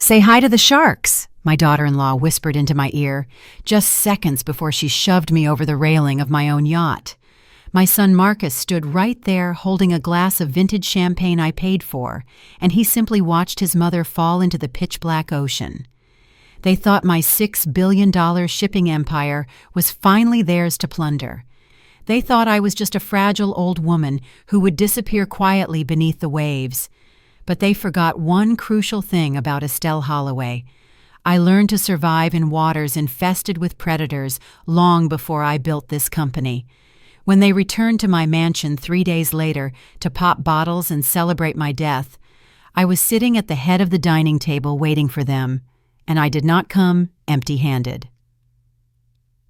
"Say hi to the sharks," my daughter-in-law whispered into my ear, just seconds before she shoved me over the railing of my own yacht. My son Marcus stood right there holding a glass of vintage champagne I paid for, and he simply watched his mother fall into the pitch-black ocean. They thought my $6 billion shipping empire was finally theirs to plunder. They thought I was just a fragile old woman who would disappear quietly beneath the waves. But they forgot one crucial thing about Estelle Holloway. I learned to survive in waters infested with predators long before I built this company. When they returned to my mansion 3 days later to pop bottles and celebrate my death, I was sitting at the head of the dining table waiting for them, and I did not come empty-handed.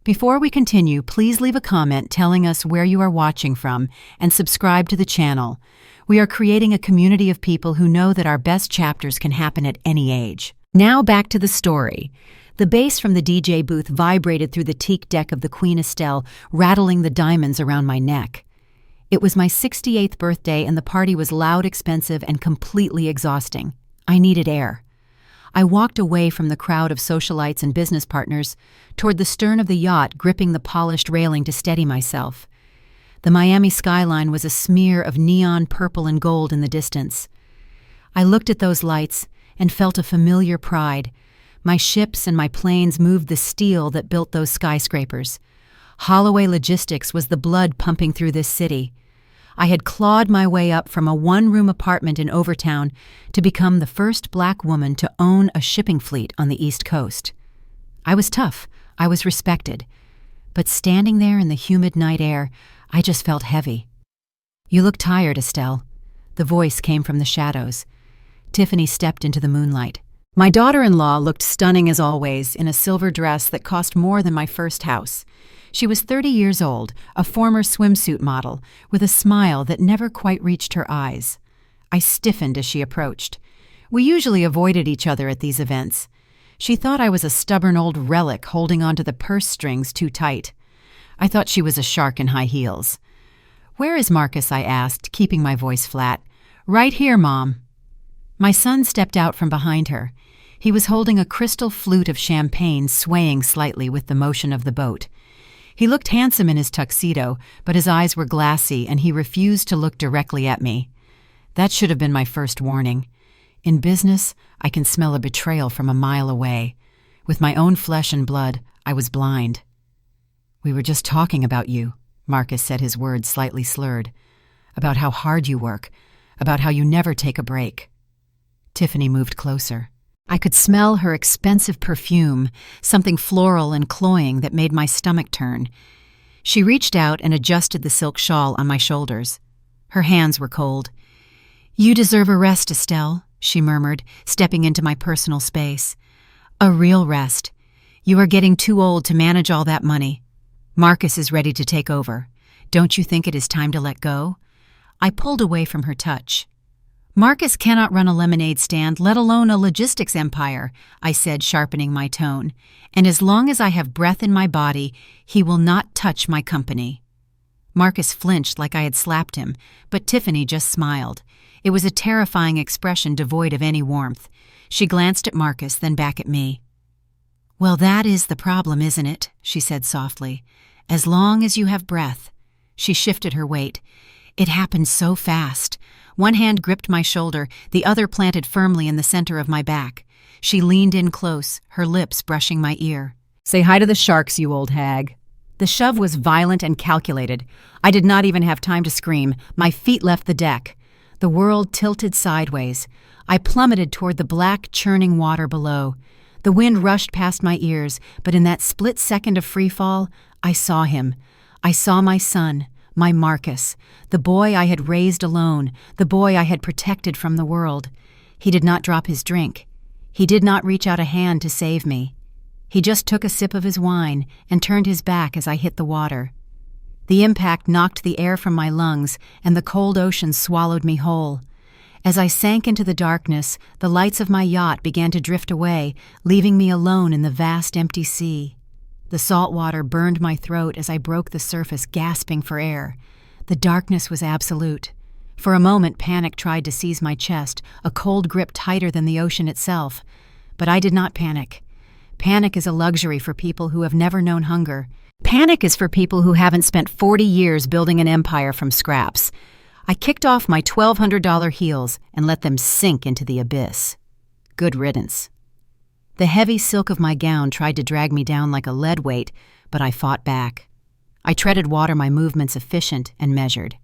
Before we continue, please leave a comment telling us where you are watching from and subscribe to the channel. We are creating a community of people who know that our best chapters can happen at any age. Now back to the story. The bass from the DJ booth vibrated through the teak deck of the Queen Estelle, rattling the diamonds around my neck. It was my 68th birthday and the party was loud, expensive, and completely exhausting. I needed air. I walked away from the crowd of socialites and business partners toward the stern of the yacht, gripping the polished railing to steady myself. The Miami skyline was a smear of neon purple and gold in the distance. I looked at those lights and felt a familiar pride. My ships and my planes moved the steel that built those skyscrapers. Holloway Logistics was the blood pumping through this city. I had clawed my way up from a one-room apartment in Overtown to become the first black woman to own a shipping fleet on the East Coast. I was tough. I was respected. But standing there in the humid night air, I just felt heavy. "You look tired, Estelle." The voice came from the shadows. Tiffany stepped into the moonlight. My daughter-in-law looked stunning as always in a silver dress that cost more than my first house. She was 30 years old, a former swimsuit model, with a smile that never quite reached her eyes. I stiffened as she approached. We usually avoided each other at these events. She thought I was a stubborn old relic holding onto the purse strings too tight. I thought she was a shark in high heels. "Where is Marcus?" I asked, keeping my voice flat. "Right here, Mom." My son stepped out from behind her. He was holding a crystal flute of champagne swaying slightly with the motion of the boat. He looked handsome in his tuxedo, but his eyes were glassy and he refused to look directly at me. That should have been my first warning. In business, I can smell a betrayal from a mile away. With my own flesh and blood, I was blind. "We were just talking about you," Marcus said, his words slightly slurred. "About how hard you work, about how you never take a break." Tiffany moved closer. I could smell her expensive perfume, something floral and cloying that made my stomach turn. She reached out and adjusted the silk shawl on my shoulders. Her hands were cold. "You deserve a rest, Estelle," she murmured, stepping into my personal space. "A real rest. You are getting too old to manage all that money. Marcus is ready to take over. Don't you think it is time to let go?" I pulled away from her touch. "Marcus cannot run a lemonade stand, let alone a logistics empire," I said, sharpening my tone. "And as long as I have breath in my body, he will not touch my company." Marcus flinched like I had slapped him, but Tiffany just smiled. It was a terrifying expression devoid of any warmth. She glanced at Marcus, then back at me. "Well, that is the problem, isn't it?" she said softly. "As long as you have breath." She shifted her weight. It happened so fast. One hand gripped my shoulder, the other planted firmly in the center of my back. She leaned in close, her lips brushing my ear. "Say hi to the sharks, you old hag." The shove was violent and calculated. I did not even have time to scream. My feet left the deck. The world tilted sideways. I plummeted toward the black, churning water below. The wind rushed past my ears, but in that split second of freefall, I saw him. I saw my son. My Marcus, the boy I had raised alone, the boy I had protected from the world. He did not drop his drink. He did not reach out a hand to save me. He just took a sip of his wine and turned his back as I hit the water. The impact knocked the air from my lungs, and the cold ocean swallowed me whole. As I sank into the darkness, the lights of my yacht began to drift away, leaving me alone in the vast empty sea. The salt water burned my throat as I broke the surface, gasping for air. The darkness was absolute. For a moment, panic tried to seize my chest, a cold grip tighter than the ocean itself. But I did not panic. Panic is a luxury for people who have never known hunger. Panic is for people who haven't spent 40 years building an empire from scraps. I kicked off my $1,200 heels and let them sink into the abyss. Good riddance. The heavy silk of my gown tried to drag me down like a lead weight, but I fought back. I treaded water, my movements efficient and measured.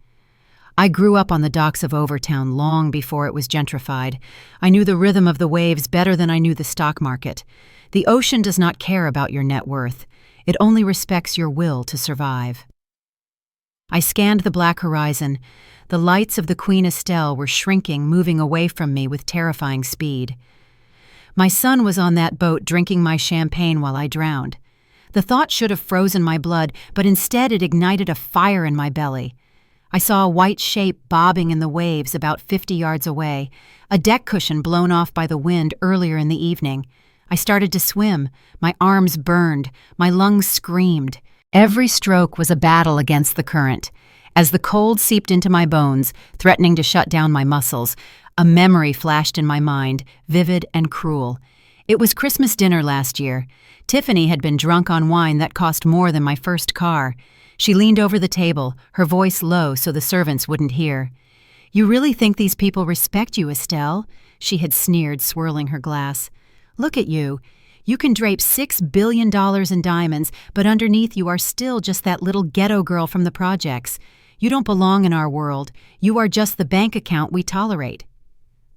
I grew up on the docks of Overtown long before it was gentrified. I knew the rhythm of the waves better than I knew the stock market. The ocean does not care about your net worth. It only respects your will to survive. I scanned the black horizon. The lights of the Queen Estelle were shrinking, moving away from me with terrifying speed. My son was on that boat drinking my champagne while I drowned. The thought should have frozen my blood, but instead it ignited a fire in my belly. I saw a white shape bobbing in the waves about 50 yards away, a deck cushion blown off by the wind earlier in the evening. I started to swim. My arms burned. My lungs screamed. Every stroke was a battle against the current. As the cold seeped into my bones, threatening to shut down my muscles, a memory flashed in my mind, vivid and cruel. It was Christmas dinner last year. Tiffany had been drunk on wine that cost more than my first car. She leaned over the table, her voice low so the servants wouldn't hear. "You really think these people respect you, Estelle?" she had sneered, swirling her glass. "Look at you. You can drape $6 billion in diamonds, but underneath you are still just that little ghetto girl from the projects. You don't belong in our world. You are just the bank account we tolerate."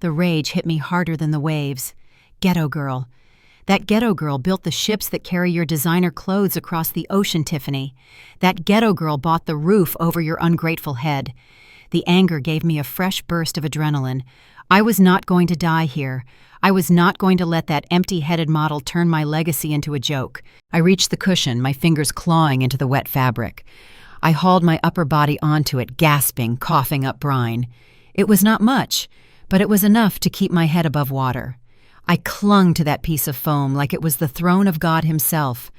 The rage hit me harder than the waves. Ghetto girl. That ghetto girl built the ships that carry your designer clothes across the ocean, Tiffany. That ghetto girl bought the roof over your ungrateful head. The anger gave me a fresh burst of adrenaline. I was not going to die here. I was not going to let that empty-headed model turn my legacy into a joke. I reached the cushion, my fingers clawing into the wet fabric. I hauled my upper body onto it, gasping, coughing up brine. It was not much, but it was enough to keep my head above water. I clung to that piece of foam like it was the throne of God himself.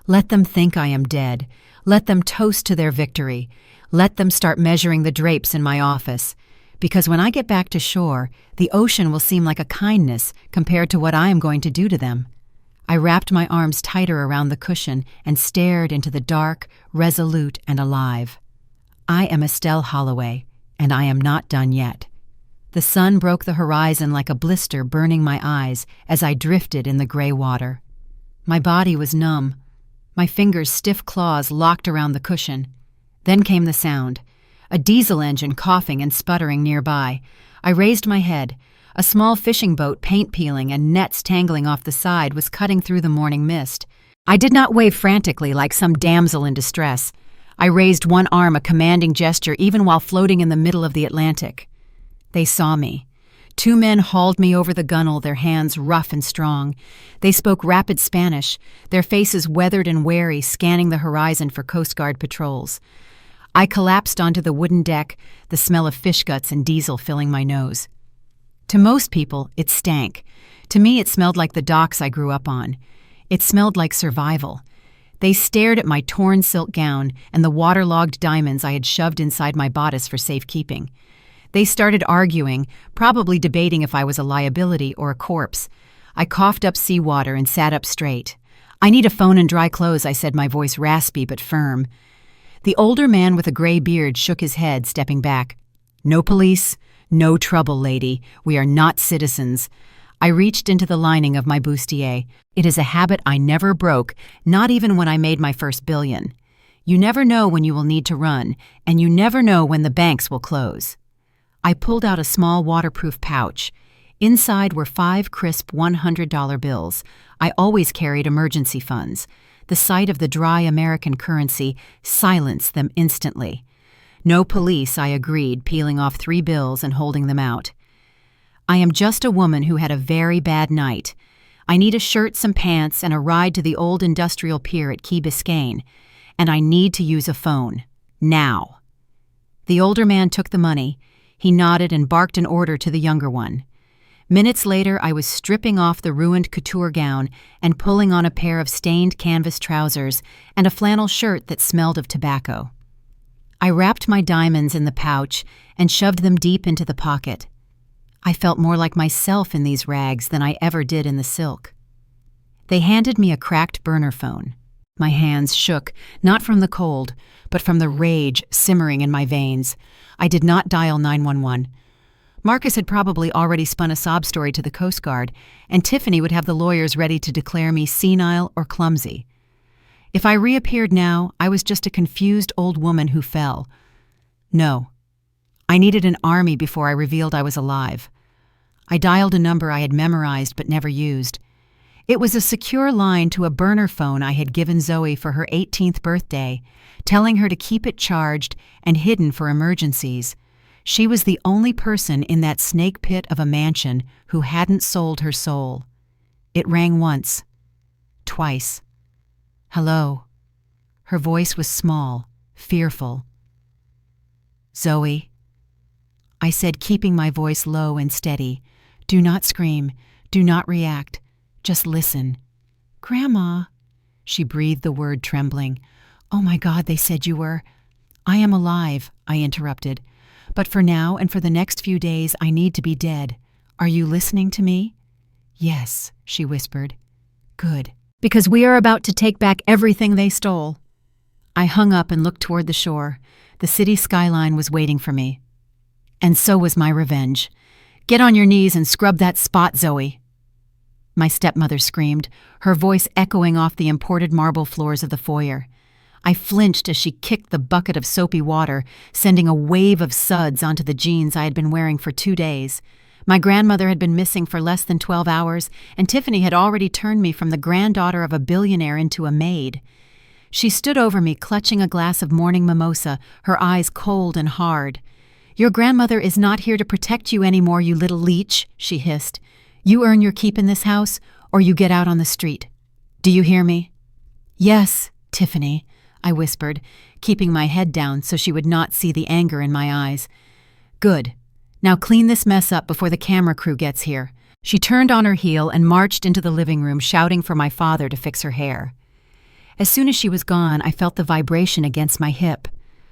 Let them think I am dead. Let them toast to their victory. Let them start measuring the drapes in my office. Because when I get back to shore, the ocean will seem like a kindness compared to what I am going to do to them. I wrapped my arms tighter around the cushion and stared into the dark, resolute, and alive. I am Estelle Holloway, and I am not done yet. The sun broke the horizon like a blister burning my eyes as I drifted in the gray water. My body was numb. My fingers' stiff claws locked around the cushion. Then came the sound. A diesel engine coughing and sputtering nearby. I raised my head. A small fishing boat, paint peeling and nets tangling off the side, was cutting through the morning mist. I did not wave frantically like some damsel in distress. I raised one arm, a commanding gesture, even while floating in the middle of the Atlantic. They saw me. 2 men hauled me over the gunwale, their hands rough and strong. They spoke rapid Spanish, their faces weathered and wary, scanning the horizon for Coast Guard patrols. I collapsed onto the wooden deck, the smell of fish guts and diesel filling my nose. To most people, it stank. To me, it smelled like the docks I grew up on. It smelled like survival. They stared at my torn silk gown and the waterlogged diamonds I had shoved inside my bodice for safekeeping. They started arguing, probably debating if I was a liability or a corpse. I coughed up seawater and sat up straight. "I need a phone and dry clothes," I said, my voice raspy but firm. The older man with a gray beard shook his head, stepping back. "No police, no trouble, lady. We are not citizens." I reached into the lining of my bustier. It is a habit I never broke, not even when I made my first billion. You never know when you will need to run, and you never know when the banks will close. I pulled out a small waterproof pouch. Inside were 5 crisp $100 bills. I always carried emergency funds. The sight of the dry American currency silenced them instantly. "No police," I agreed, peeling off 3 bills and holding them out. "I am just a woman who had a very bad night. I need a shirt, some pants, and a ride to the old industrial pier at Key Biscayne. And I need to use a phone. Now." The older man took the money. He nodded and barked an order to the younger one. Minutes later, I was stripping off the ruined couture gown and pulling on a pair of stained canvas trousers and a flannel shirt that smelled of tobacco. I wrapped my diamonds in the pouch and shoved them deep into the pocket. I felt more like myself in these rags than I ever did in the silk. They handed me a cracked burner phone. My hands shook, not from the cold, but from the rage simmering in my veins. I did not dial 911. Marcus had probably already spun a sob story to the Coast Guard, and Tiffany would have the lawyers ready to declare me senile or clumsy. If I reappeared now, I was just a confused old woman who fell. No. I needed an army before I revealed I was alive. I dialed a number I had memorized but never used. It was a secure line to a burner phone I had given Zoe for her 18th birthday, telling her to keep it charged and hidden for emergencies. She was the only person in that snake pit of a mansion who hadn't sold her soul. It rang once. Twice. Hello. Her voice was small, fearful. Zoe. I said, keeping my voice low and steady. Do not scream. Do not react. Just listen. Grandma. She breathed the word, trembling. Oh my God, they said you were. I am alive, I interrupted. But for now and for the next few days, I need to be dead. Are you listening to me? Yes, she whispered. Good. Because we are about to take back everything they stole. I hung up and looked toward the shore. The city skyline was waiting for me. And so was my revenge. Get on your knees and scrub that spot, Zoe. My stepmother screamed, her voice echoing off the imported marble floors of the foyer. I flinched as she kicked the bucket of soapy water, sending a wave of suds onto the jeans I had been wearing for 2 days. My grandmother had been missing for less than 12 hours, and Tiffany had already turned me from the granddaughter of a billionaire into a maid. She stood over me, clutching a glass of morning mimosa, her eyes cold and hard. Your grandmother is not here to protect you anymore, you little leech, she hissed. You earn your keep in this house, or you get out on the street. Do you hear me? Yes, Tiffany, I whispered, keeping my head down so she would not see the anger in my eyes. Good. Now clean this mess up before the camera crew gets here. She turned on her heel and marched into the living room, shouting for my father to fix her hair. As soon as she was gone, I felt the vibration against my hip.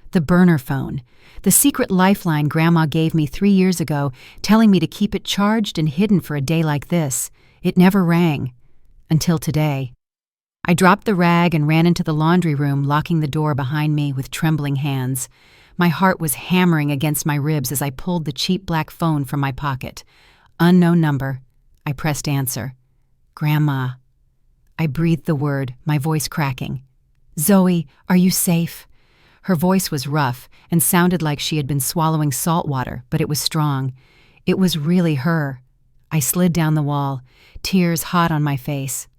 The burner phone. The secret lifeline Grandma gave me 3 years ago, telling me to keep it charged and hidden for a day like this. It never rang. Until today. I dropped the rag and ran into the laundry room, locking the door behind me with trembling hands. My heart was hammering against my ribs as I pulled the cheap black phone from my pocket. Unknown number. I pressed answer. Grandma. I breathed the word, my voice cracking. Zoe, are you safe? Her voice was rough and sounded like she had been swallowing salt water, but it was strong. It was really her. I slid down the wall, tears hot on my face.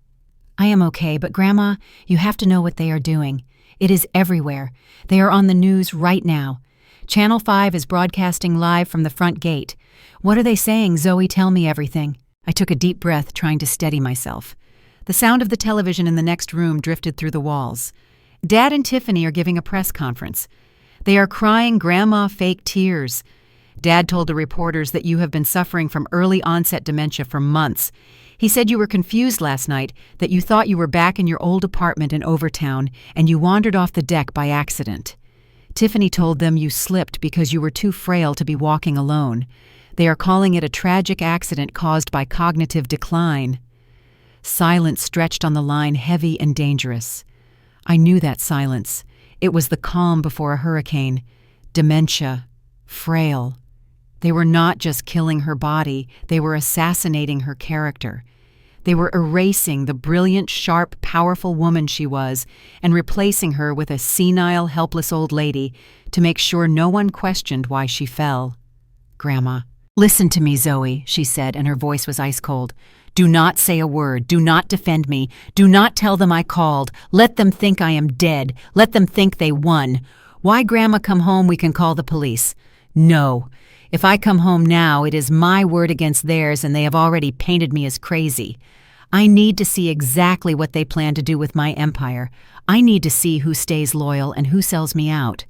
I am okay, but Grandma, you have to know what they are doing. It is everywhere. They are on the news right now. Channel 5 is broadcasting live from the front gate. What are they saying, Zoe? Tell me everything. I took a deep breath, trying to steady myself. The sound of the television in the next room drifted through the walls. Dad and Tiffany are giving a press conference. They are crying grandma fake tears. Dad told the reporters that you have been suffering from early onset dementia for months. He said you were confused last night, that you thought you were back in your old apartment in Overtown, and you wandered off the deck by accident. Tiffany told them you slipped because you were too frail to be walking alone. They are calling it a tragic accident caused by cognitive decline. Silence stretched on the line, heavy and dangerous. I knew that silence. It was the calm before a hurricane. Dementia. Frail. They were not just killing her body, they were assassinating her character. They were erasing the brilliant, sharp, powerful woman she was and replacing her with a senile, helpless old lady to make sure no one questioned why she fell. Grandma. Listen to me, Zoe, she said, and her voice was ice cold. Do not say a word. Do not defend me. Do not tell them I called. Let them think I am dead. Let them think they won. Why Grandma come home, we can call the police. No. If I come home now, it is my word against theirs, and they have already painted me as crazy. I need to see exactly what they plan to do with my empire. I need to see who stays loyal and who sells me out.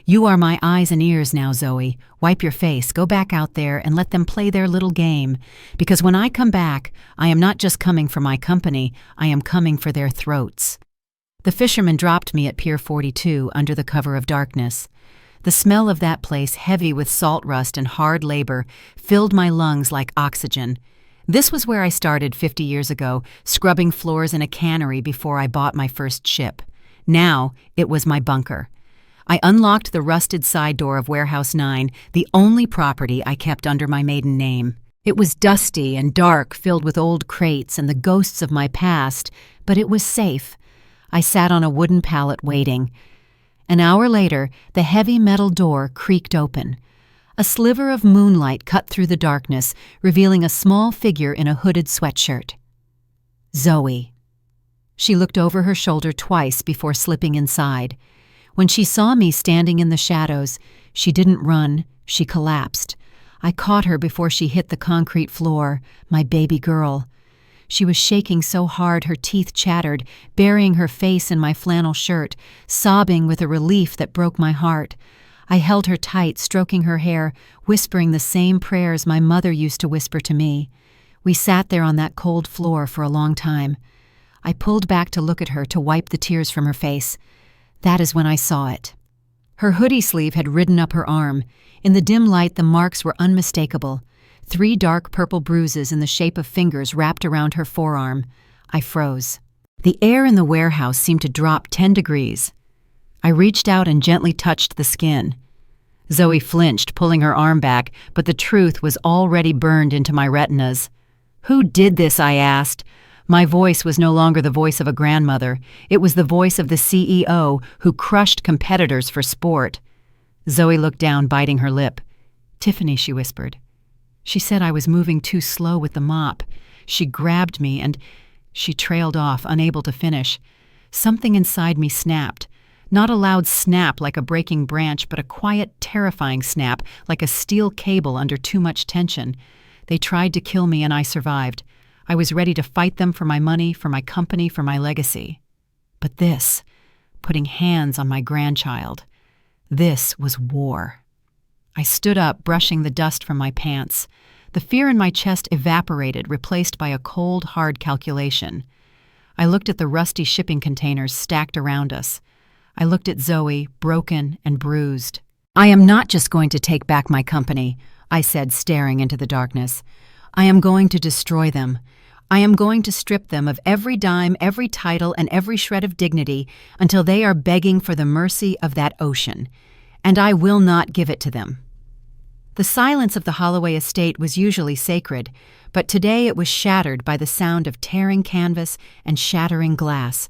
You are my eyes and ears now, Zoe. Wipe your face, go back out there, and let them play their little game. Because when I come back, I am not just coming for my company, I am coming for their throats. The fisherman dropped me at Pier 42 under the cover of darkness. The smell of that place, heavy with salt rust and hard labor, filled my lungs like oxygen. This was where I started 50 years ago, scrubbing floors in a cannery before I bought my first ship. Now, it was my bunker. I unlocked the rusted side door of Warehouse 9, the only property I kept under my maiden name. It was dusty and dark, filled with old crates and the ghosts of my past, but it was safe. I sat on a wooden pallet waiting. An hour later, the heavy metal door creaked open. A sliver of moonlight cut through the darkness, revealing a small figure in a hooded sweatshirt. Zoe. She looked over her shoulder twice before slipping inside. When she saw me standing in the shadows, she didn't run, she collapsed. I caught her before she hit the concrete floor, my baby girl. She was shaking so hard her teeth chattered, burying her face in my flannel shirt, sobbing with a relief that broke my heart. I held her tight, stroking her hair, whispering the same prayers my mother used to whisper to me. We sat there on that cold floor for a long time. I pulled back to look at her, to wipe the tears from her face. That is when I saw it. Her hoodie sleeve had ridden up her arm. In the dim light, the marks were unmistakable. 3 dark purple bruises in the shape of fingers wrapped around her forearm. I froze. The air in the warehouse seemed to drop 10 degrees. I reached out and gently touched the skin. Zoe flinched, pulling her arm back, but the truth was already burned into my retinas. "Who did this?" I asked. My voice was no longer the voice of a grandmother. It was the voice of the CEO who crushed competitors for sport. Zoe looked down, biting her lip. "Tiffany," she whispered. She said I was moving too slow with the mop. She grabbed me and she trailed off, unable to finish. Something inside me snapped. Not a loud snap like a breaking branch, but a quiet, terrifying snap like a steel cable under too much tension. They tried to kill me and I survived. I was ready to fight them for my money, for my company, for my legacy. But this, putting hands on my grandchild, this was war. I stood up, brushing the dust from my pants. The fear in my chest evaporated, replaced by a cold, hard calculation. I looked at the rusty shipping containers stacked around us. I looked at Zoe, broken and bruised. "I am not just going to take back my company," I said, staring into the darkness. "I am going to destroy them. I am going to strip them of every dime, every title, and every shred of dignity until they are begging for the mercy of that ocean. And I will not give it to them." The silence of the Holloway estate was usually sacred, but today it was shattered by the sound of tearing canvas and shattering glass.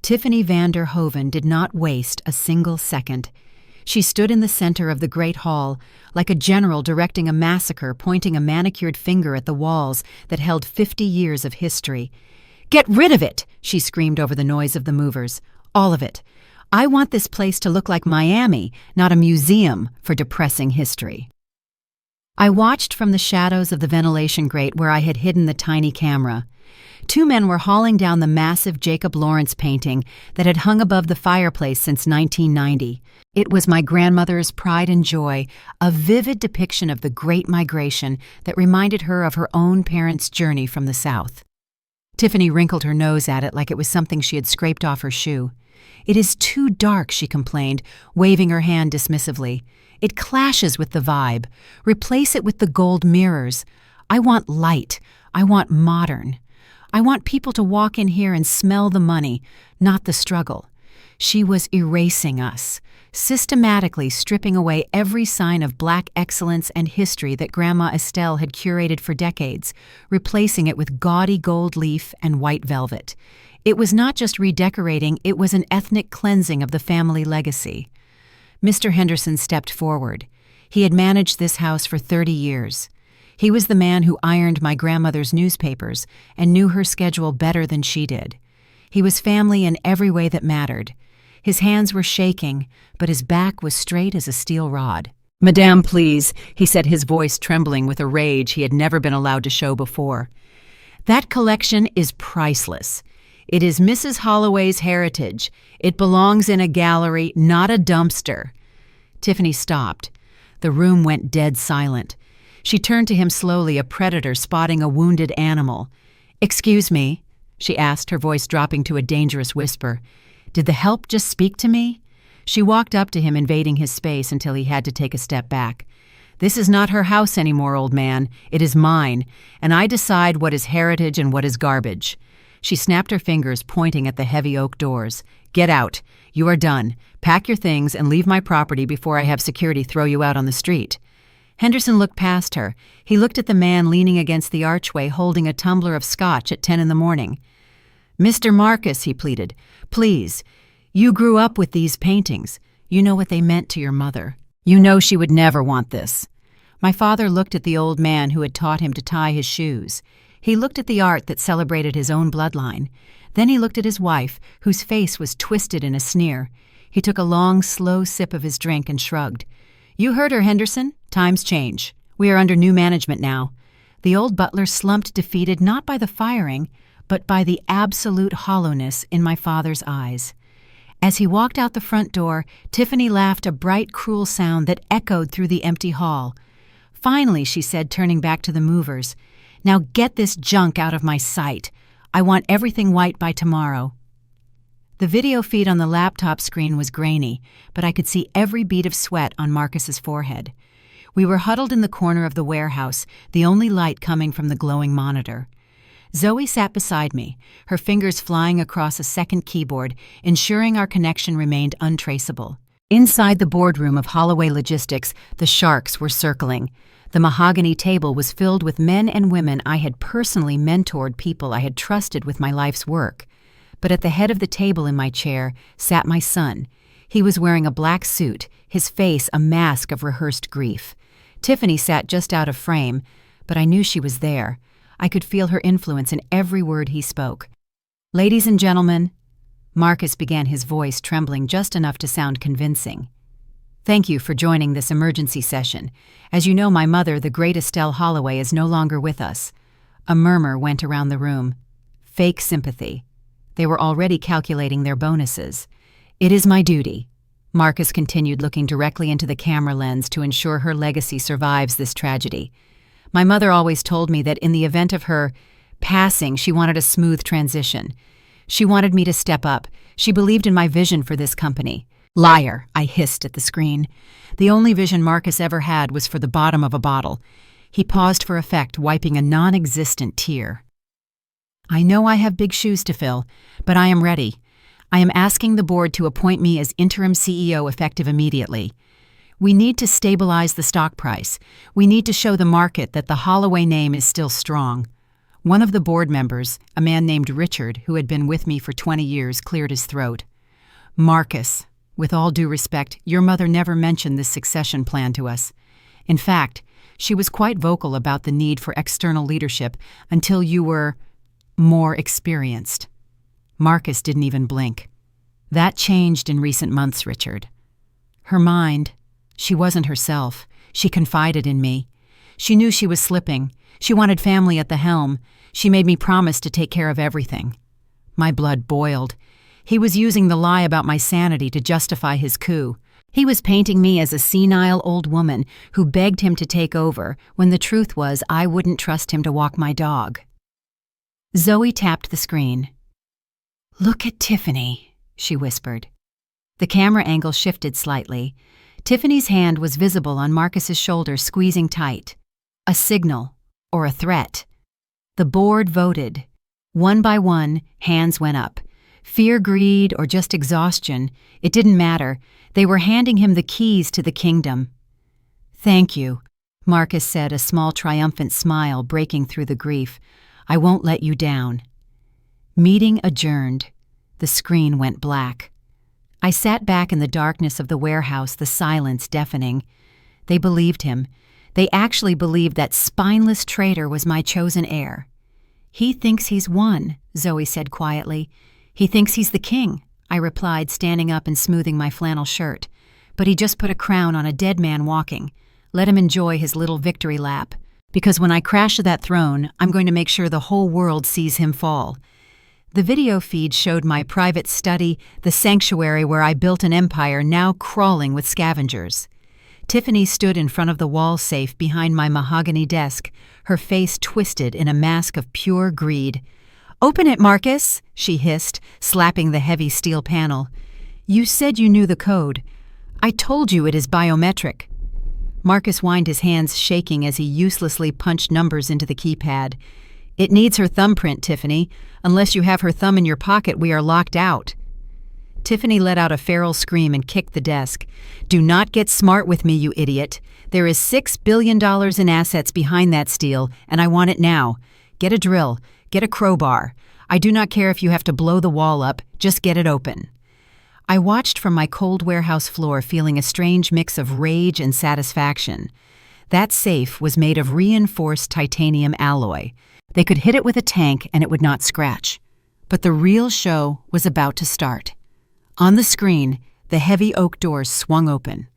Tiffany van der Hoven did not waste a single second. She stood in the center of the great hall, like a general directing a massacre, pointing a manicured finger at the walls that held 50 years of history. "Get rid of it!" she screamed over the noise of the movers. "All of it. I want this place to look like Miami, not a museum for depressing history." I watched from the shadows of the ventilation grate where I had hidden the tiny camera. 2 men were hauling down the massive Jacob Lawrence painting that had hung above the fireplace since 1990. It was my grandmother's pride and joy, a vivid depiction of the Great Migration that reminded her of her own parents' journey from the South. Tiffany wrinkled her nose at it like it was something she had scraped off her shoe. "It is too dark," she complained, waving her hand dismissively. "It clashes with the vibe. Replace it with the gold mirrors. I want light. I want modern. I want people to walk in here and smell the money, not the struggle." She was erasing us, systematically stripping away every sign of Black excellence and history that Grandma Estelle had curated for decades, replacing it with gaudy gold leaf and white velvet. It was not just redecorating, it was an ethnic cleansing of the family legacy. Mr. Henderson stepped forward. He had managed this house for 30 years. He was the man who ironed my grandmother's newspapers and knew her schedule better than she did. He was family in every way that mattered. His hands were shaking, but his back was straight as a steel rod. "Madame, please," he said, his voice trembling with a rage he had never been allowed to show before. "That collection is priceless. It is Mrs. Holloway's heritage. It belongs in a gallery, not a dumpster." Tiffany stopped. The room went dead silent. She turned to him slowly, a predator spotting a wounded animal. "Excuse me," she asked, her voice dropping to a dangerous whisper. "Did the help just speak to me?" She walked up to him, invading his space until he had to take a step back. "This is not her house anymore, old man. It is mine, and I decide what is heritage and what is garbage." She snapped her fingers, pointing at the heavy oak doors. "Get out. You are done. Pack your things and leave my property before I have security throw you out on the street." Henderson looked past her. He looked at the man leaning against the archway, holding a tumbler of scotch at 10 in the morning. "Mr. Marcus," he pleaded, "please. You grew up with these paintings. You know what they meant to your mother. You know she would never want this." My father looked at the old man who had taught him to tie his shoes. He looked at the art that celebrated his own bloodline. Then he looked at his wife, whose face was twisted in a sneer. He took a long, slow sip of his drink and shrugged. "You heard her, Henderson. Times change. We are under new management now." The old butler slumped, defeated not by the firing, but by the absolute hollowness in my father's eyes. As he walked out the front door, Tiffany laughed a bright, cruel sound that echoed through the empty hall. "Finally," she said, turning back to the movers. "Now get this junk out of my sight. I want everything white by tomorrow." The video feed on the laptop screen was grainy, but I could see every bead of sweat on Marcus's forehead. We were huddled in the corner of the warehouse, the only light coming from the glowing monitor. Zoe sat beside me, her fingers flying across a second keyboard, ensuring our connection remained untraceable. Inside the boardroom of Holloway Logistics, the sharks were circling. The mahogany table was filled with men and women I had personally mentored, people I had trusted with my life's work. But at the head of the table in my chair sat my son. He was wearing a black suit, his face a mask of rehearsed grief. Tiffany sat just out of frame, but I knew she was there. I could feel her influence in every word he spoke. "Ladies and gentlemen," Marcus began, his voice trembling just enough to sound convincing. "Thank you for joining this emergency session. As you know, my mother, the great Estelle Holloway, is no longer with us." A murmur went around the room. Fake sympathy. They were already calculating their bonuses. "It is my duty," Marcus continued, looking directly into the camera lens, "to ensure her legacy survives this tragedy. My mother always told me that in the event of her passing, she wanted a smooth transition. She wanted me to step up. She believed in my vision for this company." "Liar," I hissed at the screen. The only vision Marcus ever had was for the bottom of a bottle. He paused for effect, wiping a non-existent tear. "I know I have big shoes to fill, but I am ready. I am asking the board to appoint me as interim CEO effective immediately. We need to stabilize the stock price. We need to show the market that the Holloway name is still strong." One of the board members, a man named Richard, who had been with me for 20 years, cleared his throat. "Marcus, with all due respect, your mother never mentioned this succession plan to us. In fact, she was quite vocal about the need for external leadership until you were more experienced." Marcus didn't even blink. "That changed in recent months, Richard. Her mind, she wasn't herself. She confided in me. She knew she was slipping. She wanted family at the helm. She made me promise to take care of everything." My blood boiled. He was using the lie about my sanity to justify his coup. He was painting me as a senile old woman who begged him to take over, when the truth was I wouldn't trust him to walk my dog. Zoe tapped the screen. "Look at Tiffany," she whispered. The camera angle shifted slightly. Tiffany's hand was visible on Marcus's shoulder, squeezing tight. A signal, or a threat. The board voted. One by one, hands went up. Fear, greed, or just exhaustion, it didn't matter. They were handing him the keys to the kingdom. "Thank you," Marcus said, a small triumphant smile breaking through the grief. "I won't let you down." Meeting adjourned. The screen went black. I sat back in the darkness of the warehouse, the silence deafening. They believed him. They actually believed that spineless traitor was my chosen heir. "He thinks he's won," Zoe said quietly. "He thinks he's the king," I replied, standing up and smoothing my flannel shirt. "But he just put a crown on a dead man walking. Let him enjoy his little victory lap. Because when I crash to that throne, I'm going to make sure the whole world sees him fall." The video feed showed my private study, the sanctuary where I built an empire, now crawling with scavengers. Tiffany stood in front of the wall safe behind my mahogany desk, her face twisted in a mask of pure greed. "Open it, Marcus," she hissed, slapping the heavy steel panel. You said you knew the code. I told you it is biometric. Marcus whined, his hands shaking as he uselessly punched numbers into the keypad. It needs her thumbprint, Tiffany. Unless you have her thumb in your pocket, we are locked out. Tiffany let out a feral scream and kicked the desk. Do not get smart with me, you idiot. There is $6 billion in assets behind that steal, and I want it now. Get a drill. Get a crowbar. I do not care if you have to blow the wall up. Just get it open. I watched from my cold warehouse floor, feeling a strange mix of rage and satisfaction. That safe was made of reinforced titanium alloy. They could hit it with a tank and it would not scratch. But the real show was about to start. On the screen, the heavy oak doors swung open.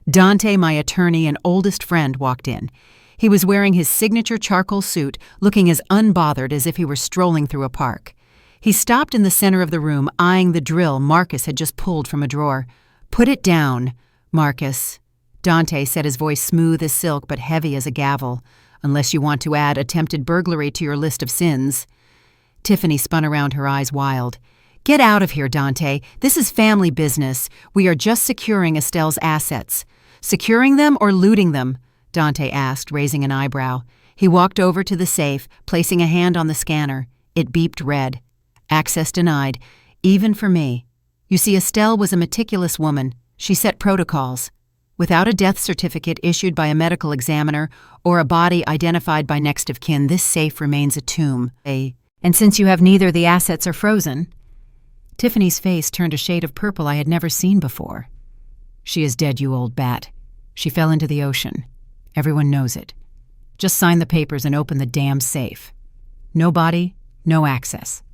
Dante, my attorney and oldest friend, walked in. He was wearing his signature charcoal suit, looking as unbothered as if he were strolling through a park. He stopped in the center of the room, eyeing the drill Marcus had just pulled from a drawer. Put it down, Marcus. Dante said, his voice smooth as silk but heavy as a gavel. Unless you want to add attempted burglary to your list of sins. Tiffany spun around, her eyes wild. Get out of here, Dante. This is family business. We are just securing Estelle's assets. Securing them or looting them? Dante asked, raising an eyebrow. He walked over to the safe, placing a hand on the scanner. It beeped red. Access denied, even for me. You see, Estelle was a meticulous woman. She set protocols. Without a death certificate issued by a medical examiner or a body identified by next of kin, this safe remains a tomb. And since you have neither, the assets are frozen. Tiffany's face turned a shade of purple I had never seen before. She is dead, you old bat. She fell into the ocean. Everyone knows it. Just sign the papers and open the damn safe. No body, no access.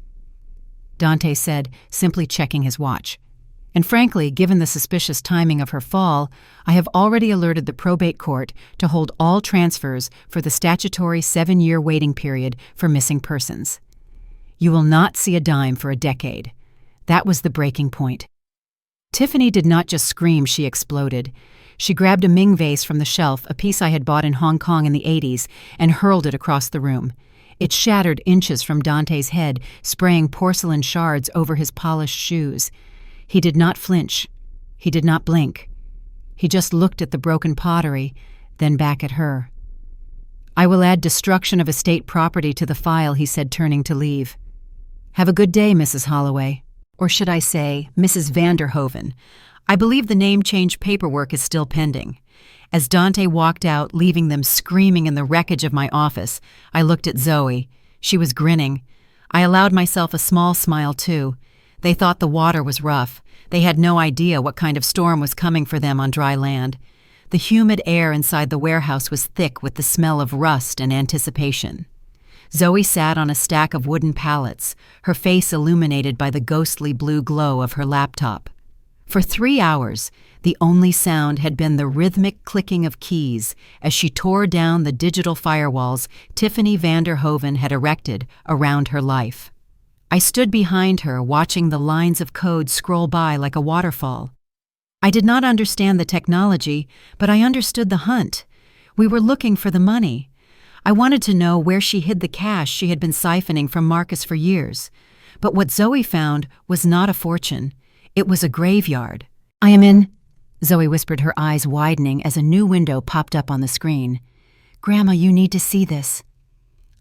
Dante said, simply checking his watch. And frankly, given the suspicious timing of her fall, I have already alerted the probate court to hold all transfers for the statutory 7-year waiting period for missing persons. You will not see a dime for a decade. That was the breaking point. Tiffany did not just scream, she exploded. She grabbed a Ming vase from the shelf, a piece I had bought in Hong Kong in the 80s, and hurled it across the room. It shattered inches from Dante's head, spraying porcelain shards over his polished shoes. He did not flinch. He did not blink. He just looked at the broken pottery, then back at her. I will add destruction of estate property to the file, he said, turning to leave. Have a good day, Mrs. Holloway. Or should I say, Mrs. Vanderhoven. I believe the name change paperwork is still pending. As Dante walked out, leaving them screaming in the wreckage of my office, I looked at Zoe. She was grinning. I allowed myself a small smile, too. They thought the water was rough. They had no idea what kind of storm was coming for them on dry land. The humid air inside the warehouse was thick with the smell of rust and anticipation. Zoe sat on a stack of wooden pallets, her face illuminated by the ghostly blue glow of her laptop. For 3 hours, the only sound had been the rhythmic clicking of keys as she tore down the digital firewalls Tiffany Vanderhoven had erected around her life. I stood behind her, watching the lines of code scroll by like a waterfall. I did not understand the technology, but I understood the hunt. We were looking for the money. I wanted to know where she hid the cash she had been siphoning from Marcus for years. But what Zoe found was not a fortune. It was a graveyard. I am in, Zoe whispered, her eyes widening as a new window popped up on the screen. Grandma, you need to see this.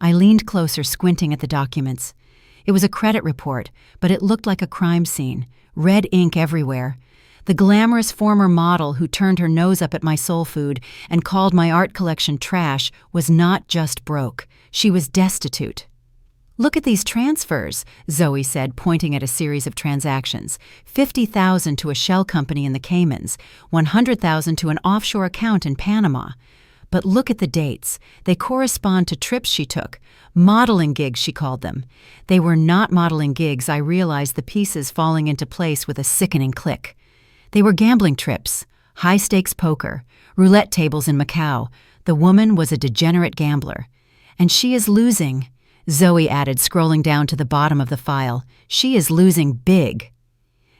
I leaned closer, squinting at the documents. It was a credit report, but it looked like a crime scene. Red ink everywhere. The glamorous former model who turned her nose up at my soul food and called my art collection trash was not just broke. She was destitute. Look at these transfers, Zoe said, pointing at a series of transactions. $50,000 to a shell company in the Caymans, $100,000 to an offshore account in Panama. But look at the dates. They correspond to trips she took. Modeling gigs, she called them. They were not modeling gigs, I realized, the pieces falling into place with a sickening click. They were gambling trips, high-stakes poker, roulette tables in Macau. The woman was a degenerate gambler. And she is losing, Zoe added, scrolling down to the bottom of the file. She is losing big.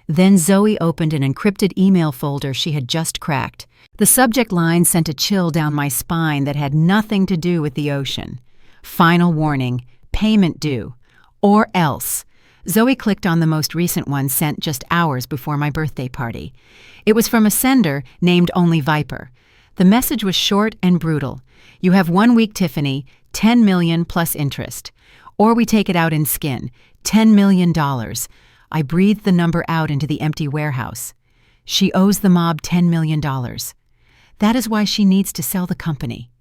Then Zoe opened an encrypted email folder she had just cracked. The subject line sent a chill down my spine that had nothing to do with the ocean. Final warning, payment due. Or else. Zoe clicked on the most recent one sent just hours before my birthday party. It was from a sender named Only Viper. The message was short and brutal. You have 1 week, Tiffany, 10 million plus interest. Or we take it out in skin, $10 million. I breathed the number out into the empty warehouse. She owes the mob $10 million. That is why she needs to sell the company.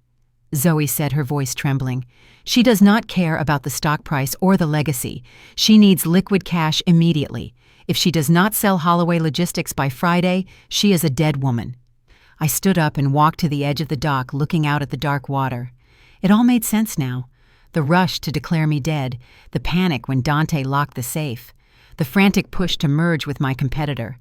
Zoe said, her voice trembling. She does not care about the stock price or the legacy. She needs liquid cash immediately. If she does not sell Holloway Logistics by Friday, she is a dead woman. I stood up and walked to the edge of the dock, looking out at the dark water. It all made sense now. The rush to declare me dead, the panic when Dante locked the safe, the frantic push to merge with my competitor.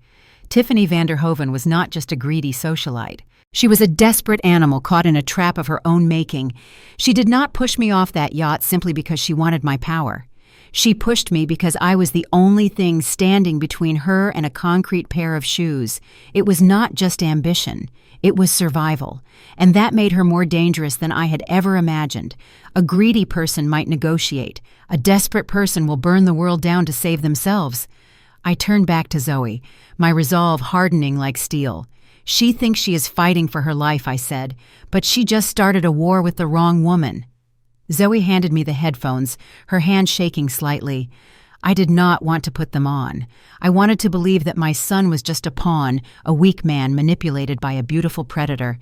Tiffany Vanderhoven was not just a greedy socialite. She was a desperate animal caught in a trap of her own making. She did not push me off that yacht simply because she wanted my power. She pushed me because I was the only thing standing between her and a concrete pair of shoes. It was not just ambition. It was survival. And that made her more dangerous than I had ever imagined. A greedy person might negotiate. A desperate person will burn the world down to save themselves. I turned back to Zoe, my resolve hardening like steel. She thinks she is fighting for her life, I said, but she just started a war with the wrong woman. Zoe handed me the headphones, her hand shaking slightly. I did not want to put them on. I wanted to believe that my son was just a pawn, a weak man manipulated by a beautiful predator.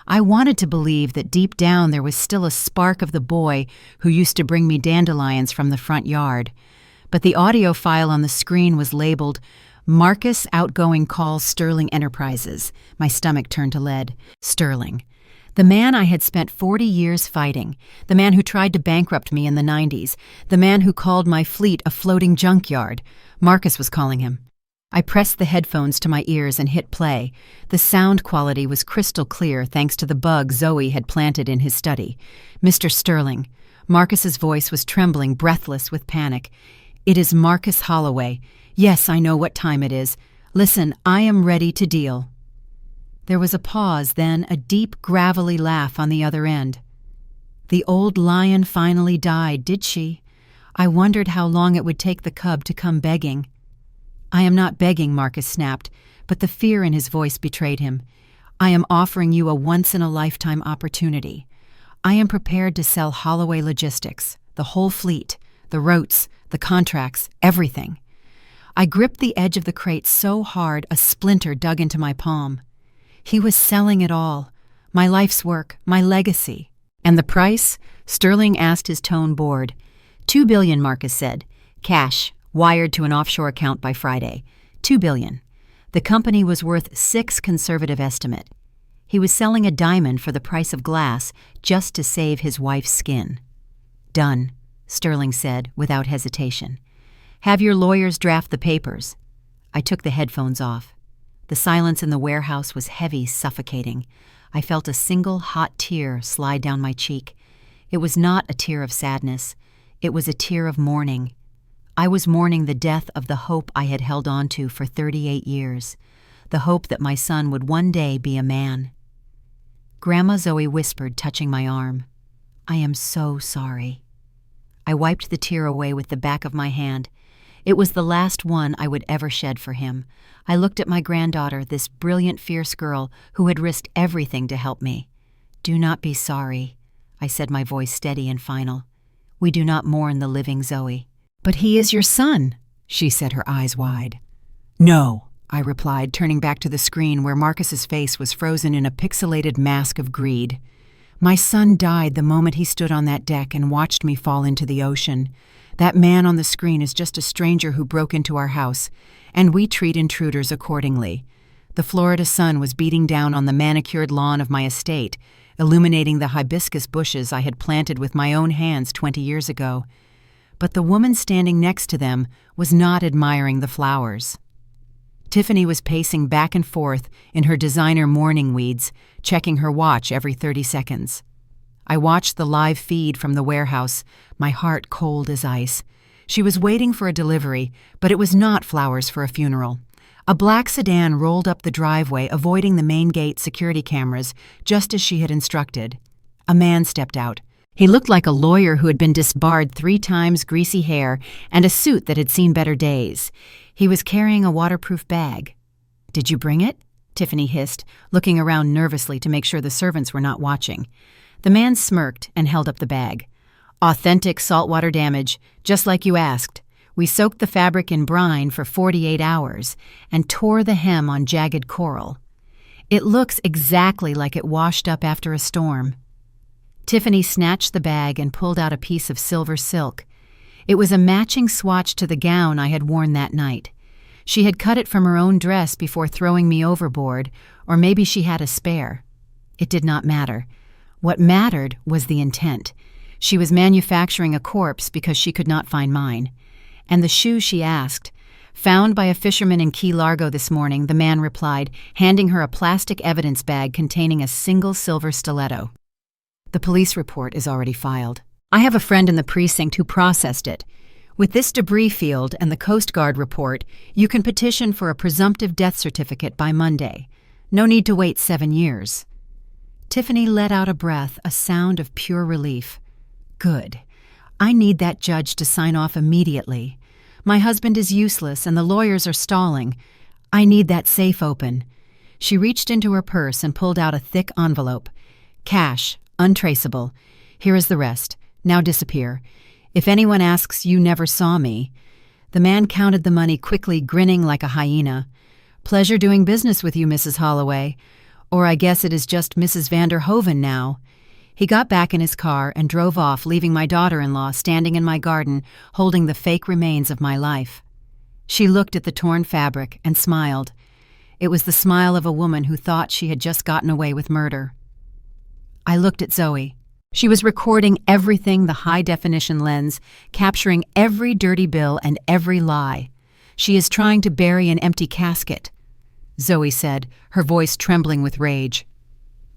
I wanted to believe that deep down there was still a spark of the boy who used to bring me dandelions from the front yard. But the audio file on the screen was labeled Marcus Outgoing Calls Sterling Enterprises. My stomach turned to lead. Sterling. The man I had spent 40 years fighting. The man who tried to bankrupt me in the 90s. The man who called my fleet a floating junkyard. Marcus was calling him. I pressed the headphones to my ears and hit play. The sound quality was crystal clear thanks to the bug Zoe had planted in his study. Mr. Sterling. Marcus's voice was trembling, breathless with panic. It is Marcus Holloway. Yes, I know what time it is. Listen, I am ready to deal. There was a pause, then a deep, gravelly laugh on the other end. The old lion finally died, did she? I wondered how long it would take the cub to come begging. I am not begging, Marcus snapped, but the fear in his voice betrayed him. I am offering you a once-in-a-lifetime opportunity. I am prepared to sell Holloway Logistics, the whole fleet, the routes, the contracts, everything. I gripped the edge of the crate so hard a splinter dug into my palm. He was selling it all. My life's work, my legacy. And the price? Sterling asked, his tone bored. $2 billion, Marcus said. Cash, wired to an offshore account by Friday. $2 billion. The company was worth 6 conservative estimate. He was selling a diamond for the price of glass just to save his wife's skin. Done, Sterling said without hesitation. Have your lawyers draft the papers. I took the headphones off. The silence in the warehouse was heavy, suffocating. I felt a single hot tear slide down my cheek. It was not a tear of sadness. It was a tear of mourning. I was mourning the death of the hope I had held on to for 38 years, the hope that my son would one day be a man. Grandma Zoe whispered, touching my arm. I am so sorry. I wiped the tear away with the back of my hand. It was the last one I would ever shed for him. I looked at my granddaughter, this brilliant, fierce girl who had risked everything to help me. Do not be sorry, I said, my voice steady and final. We do not mourn the living Zoe. But he is your son, she said, her eyes wide. No, I replied, turning back to the screen where Marcus's face was frozen in a pixelated mask of greed. My son died the moment he stood on that deck and watched me fall into the ocean. That man on the screen is just a stranger who broke into our house, and we treat intruders accordingly. The Florida sun was beating down on the manicured lawn of my estate, illuminating the hibiscus bushes I had planted with my own hands 20 years ago. But the woman standing next to them was not admiring the flowers. Tiffany was pacing back and forth in her designer mourning weeds, checking her watch every 30 seconds. I watched the live feed from the warehouse, my heart cold as ice. She was waiting for a delivery, but it was not flowers for a funeral. A black sedan rolled up the driveway, avoiding the main gate security cameras, just as she had instructed. A man stepped out. He looked like a lawyer who had been disbarred 3 times, greasy hair, and a suit that had seen better days. He was carrying a waterproof bag. "Did you bring it?" Tiffany hissed, looking around nervously to make sure the servants were not watching. The man smirked and held up the bag. "Authentic saltwater damage, just like you asked. We soaked the fabric in brine for 48 hours and tore the hem on jagged coral. It looks exactly like it washed up after a storm." Tiffany snatched the bag and pulled out a piece of silver silk. It was a matching swatch to the gown I had worn that night. She had cut it from her own dress before throwing me overboard, or maybe she had a spare. It did not matter. What mattered was the intent. She was manufacturing a corpse because she could not find mine. And the shoe she asked. "Found by a fisherman in Key Largo this morning," the man replied, handing her a plastic evidence bag containing a single silver stiletto. "The police report is already filed. I have a friend in the precinct who processed it. With this debris field and the Coast Guard report, you can petition for a presumptive death certificate by Monday. No need to wait 7 years." Tiffany let out a breath, a sound of pure relief. "Good. I need that judge to sign off immediately. My husband is useless and the lawyers are stalling. I need that safe open." She reached into her purse and pulled out a thick envelope. "Cash, untraceable. Here is the rest. Now disappear. If anyone asks, you never saw me." The man counted the money quickly, grinning like a hyena. "Pleasure doing business with you, Mrs. Holloway. Or I guess it is just Mrs. Vanderhoven now." He got back in his car and drove off, leaving my daughter-in-law standing in my garden, holding the fake remains of my life. She looked at the torn fabric and smiled. It was the smile of a woman who thought she had just gotten away with murder. I looked at Zoe. She was recording everything, the high-definition lens, capturing every dirty bill and every lie. "She is trying to bury an empty casket," Zoe said, her voice trembling with rage.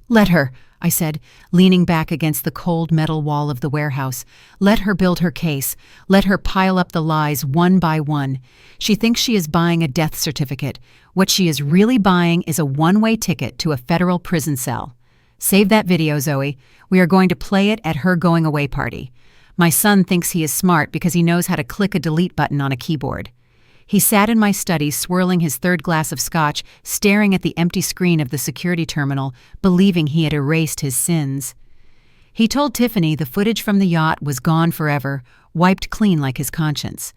"Let her," I said, leaning back against the cold metal wall of the warehouse. "Let her build her case. Let her pile up the lies one by one. She thinks she is buying a death certificate. What she is really buying is a one-way ticket to a federal prison cell. Save that video, Zoe. We are going to play it at her going-away party. My son thinks he is smart because he knows how to click a delete button on a keyboard." He sat in my study, swirling his 3rd glass of scotch, staring at the empty screen of the security terminal, believing he had erased his sins. He told Tiffany the footage from the yacht was gone forever, wiped clean like his conscience.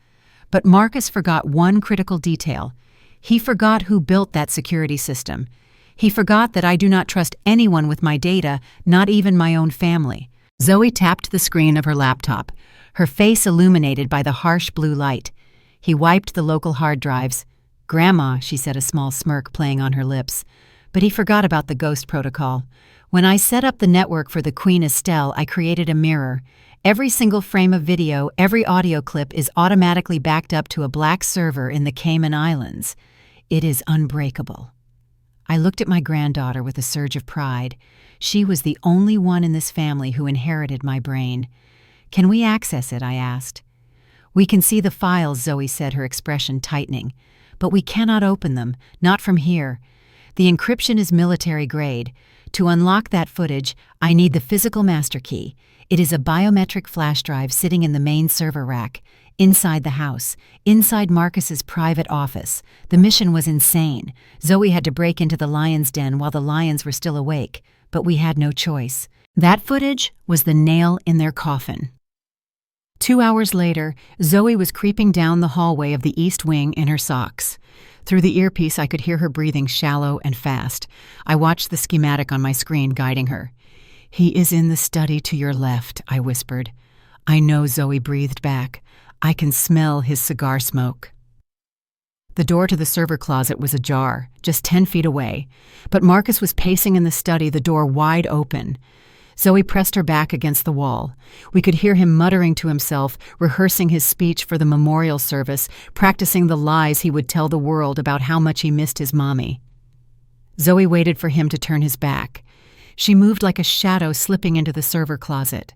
But Marcus forgot one critical detail. He forgot who built that security system. He forgot that I do not trust anyone with my data, not even my own family. Zoe tapped the screen of her laptop, her face illuminated by the harsh blue light. He wiped the local hard drives. "Grandma," she said, a small smirk playing on her lips. But he forgot about the ghost protocol. "When I set up the network for the Queen Estelle, I created a mirror. Every single frame of video, every audio clip is automatically backed up to a black server in the Cayman Islands. It is unbreakable." I looked at my granddaughter with a surge of pride. She was the only one in this family who inherited my brain. "Can we access it?" I asked. "We can see the files," Zoe said, her expression tightening. "But we cannot open them, not from here. The encryption is military grade. To unlock that footage, I need the physical master key. It is a biometric flash drive sitting in the main server rack, inside the house, inside Marcus's private office. The mission was insane. Zoe had to break into the lion's den while the lions were still awake, but we had no choice. That footage was the nail in their coffin." 2 hours later, Zoe was creeping down the hallway of the East Wing in her socks. Through the earpiece, I could hear her breathing shallow and fast. I watched the schematic on my screen guiding her. "He is in the study to your left," I whispered. "I know," Zoe breathed back. "I can smell his cigar smoke." The door to the server closet was ajar, just 10 feet away, but Marcus was pacing in the study, the door wide open. Zoe pressed her back against the wall. We could hear him muttering to himself, rehearsing his speech for the memorial service, practicing the lies he would tell the world about how much he missed his mommy. Zoe waited for him to turn his back. She moved like a shadow slipping into the server closet.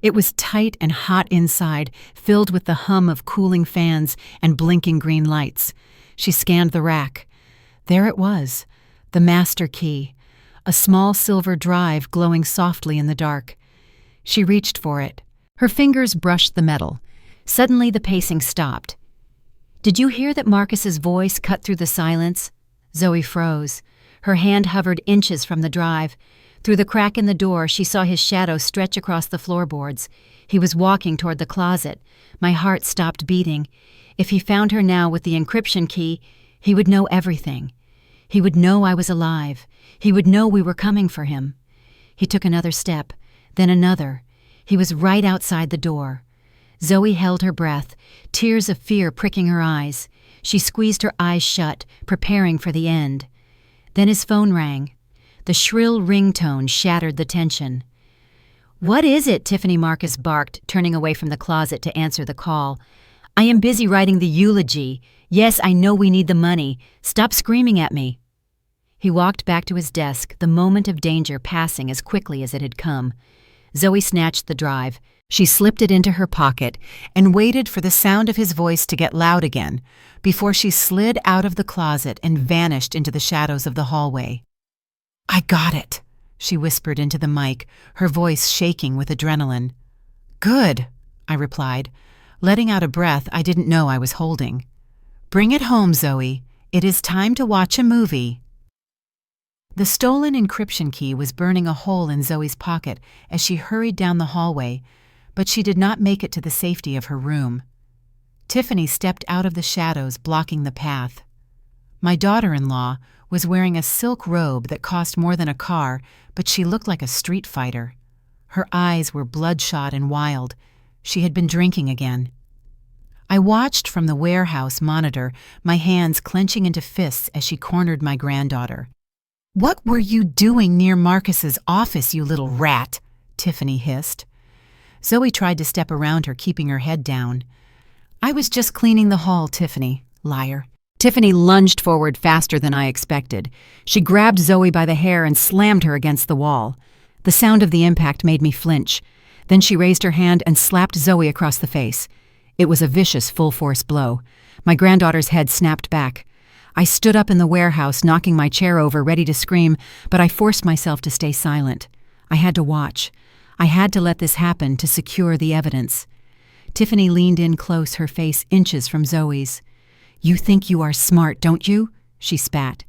It was tight and hot inside, filled with the hum of cooling fans and blinking green lights. She scanned the rack. There it was, the master key, a small silver drive glowing softly in the dark. She reached for it. Her fingers brushed the metal. Suddenly the pacing stopped. "Did you hear that Marcus's voice cut through the silence?" Zoe froze. Her hand hovered inches from the drive. Through the crack in the door, she saw his shadow stretch across the floorboards. He was walking toward the closet. My heart stopped beating. If he found her now with the encryption key, he would know everything. He would know I was alive. He would know we were coming for him. He took another step, then another. He was right outside the door. Zoe held her breath, tears of fear pricking her eyes. She squeezed her eyes shut, preparing for the end. Then his phone rang. The shrill ringtone shattered the tension. "What is it?" Tiffany Marcus barked, turning away from the closet to answer the call. "I am busy writing the eulogy. Yes, I know we need the money. Stop screaming at me." He walked back to his desk, the moment of danger passing as quickly as it had come. Zoe snatched the drive. She slipped it into her pocket and waited for the sound of his voice to get loud again before she slid out of the closet and vanished into the shadows of the hallway. "I got it," she whispered into the mic, her voice shaking with adrenaline. "Good," I replied, letting out a breath I didn't know I was holding. "Bring it home, Zoe. It is time to watch a movie." The stolen encryption key was burning a hole in Zoe's pocket as she hurried down the hallway, but she did not make it to the safety of her room. Tiffany stepped out of the shadows, blocking the path. My daughter-in-law was wearing a silk robe that cost more than a car, but she looked like a street fighter. Her eyes were bloodshot and wild. She had been drinking again. I watched from the warehouse monitor, my hands clenching into fists as she cornered my granddaughter. "What were you doing near Marcus's office, you little rat?" Tiffany hissed. Zoe tried to step around her, keeping her head down. "I was just cleaning the hall, Tiffany. Liar." Tiffany lunged forward faster than I expected. She grabbed Zoe by the hair and slammed her against the wall. The sound of the impact made me flinch. Then she raised her hand and slapped Zoe across the face. It was a vicious, full-force blow. My granddaughter's head snapped back. I stood up in the warehouse, knocking my chair over, ready to scream, but I forced myself to stay silent. I had to watch. I had to let this happen to secure the evidence. Tiffany leaned in close, her face inches from Zoe's. "You think you are smart, don't you?" she spat.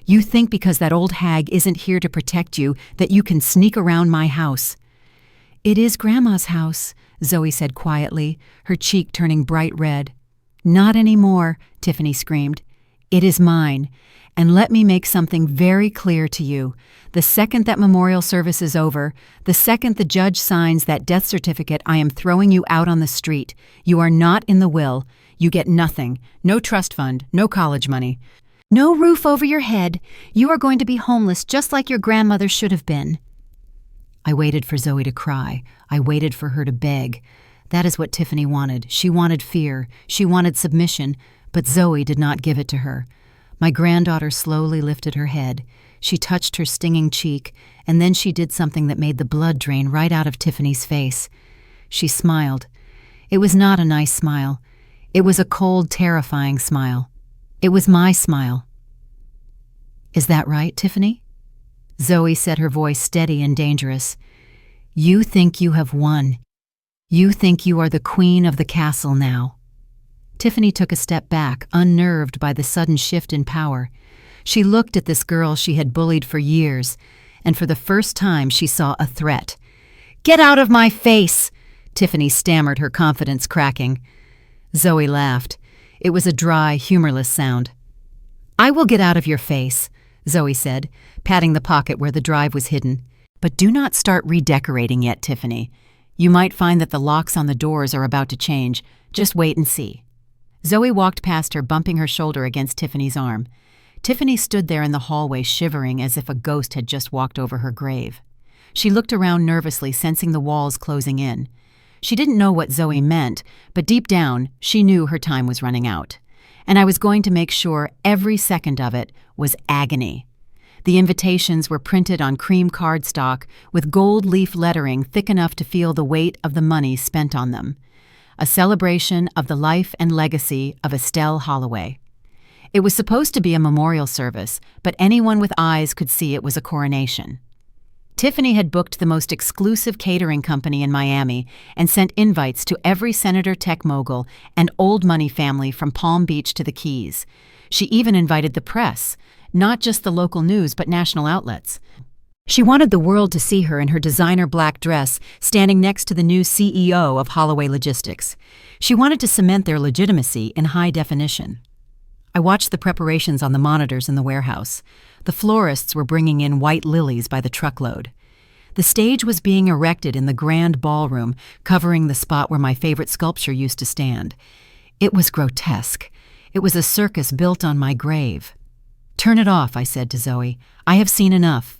"You think because that old hag isn't here to protect you that you can sneak around my house." "It is Grandma's house," Zoe said quietly, her cheek turning bright red. "Not anymore," Tiffany screamed. "It is mine. And let me make something very clear to you. The second that memorial service is over, the second the judge signs that death certificate, I am throwing you out on the street. You are not in the will. You get nothing. No trust fund, no college money. No roof over your head. You are going to be homeless just like your grandmother should have been." I waited for Zoe to cry. I waited for her to beg. That is what Tiffany wanted. She wanted fear. She wanted submission, but Zoe did not give it to her. My granddaughter slowly lifted her head. She touched her stinging cheek, and then she did something that made the blood drain right out of Tiffany's face. She smiled. It was not a nice smile. It was a cold, terrifying smile. It was my smile. "Is that right, Tiffany?" Zoe said, her voice steady and dangerous. "You think you have won. You think you are the queen of the castle now." Tiffany took a step back, unnerved by the sudden shift in power. She looked at this girl she had bullied for years, and for the first time she saw a threat. "Get out of my face!" Tiffany stammered, her confidence cracking. Zoe laughed. It was a dry, humorless sound. "I will get out of your face," Zoe said, patting the pocket where the drive was hidden. "But do not start redecorating yet, Tiffany. You might find that the locks on the doors are about to change. Just wait and see." Zoe walked past her, bumping her shoulder against Tiffany's arm. Tiffany stood there in the hallway, shivering as if a ghost had just walked over her grave. She looked around nervously, sensing the walls closing in. She didn't know what Zoe meant, but deep down, she knew her time was running out. And I was going to make sure every second of it was agony. The invitations were printed on cream cardstock with gold leaf lettering thick enough to feel the weight of the money spent on them. A celebration of the life and legacy of Estelle Holloway. It was supposed to be a memorial service, but anyone with eyes could see it was a coronation. Tiffany had booked the most exclusive catering company in Miami and sent invites to every senator, tech mogul, and old money family from Palm Beach to the Keys. She even invited the press, not just the local news but national outlets. She wanted the world to see her in her designer black dress standing next to the new CEO of Holloway Logistics. She wanted to cement their legitimacy in high definition. I watched the preparations on the monitors in the warehouse. The florists were bringing in white lilies by the truckload. The stage was being erected in the grand ballroom, covering the spot where my favorite sculpture used to stand. It was grotesque. It was a circus built on my grave. "Turn it off," I said to Zoe. "I have seen enough."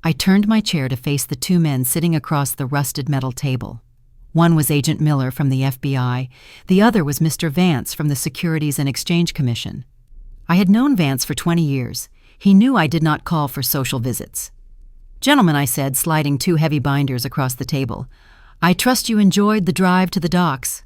I turned my chair to face the two men sitting across the rusted metal table. One was Agent Miller from the FBI. The other was Mr. Vance from the Securities and Exchange Commission. I had known Vance for 20 years. He knew I did not call for social visits. "Gentlemen," I said, sliding 2 heavy binders across the table, "I trust you enjoyed the drive to the docks."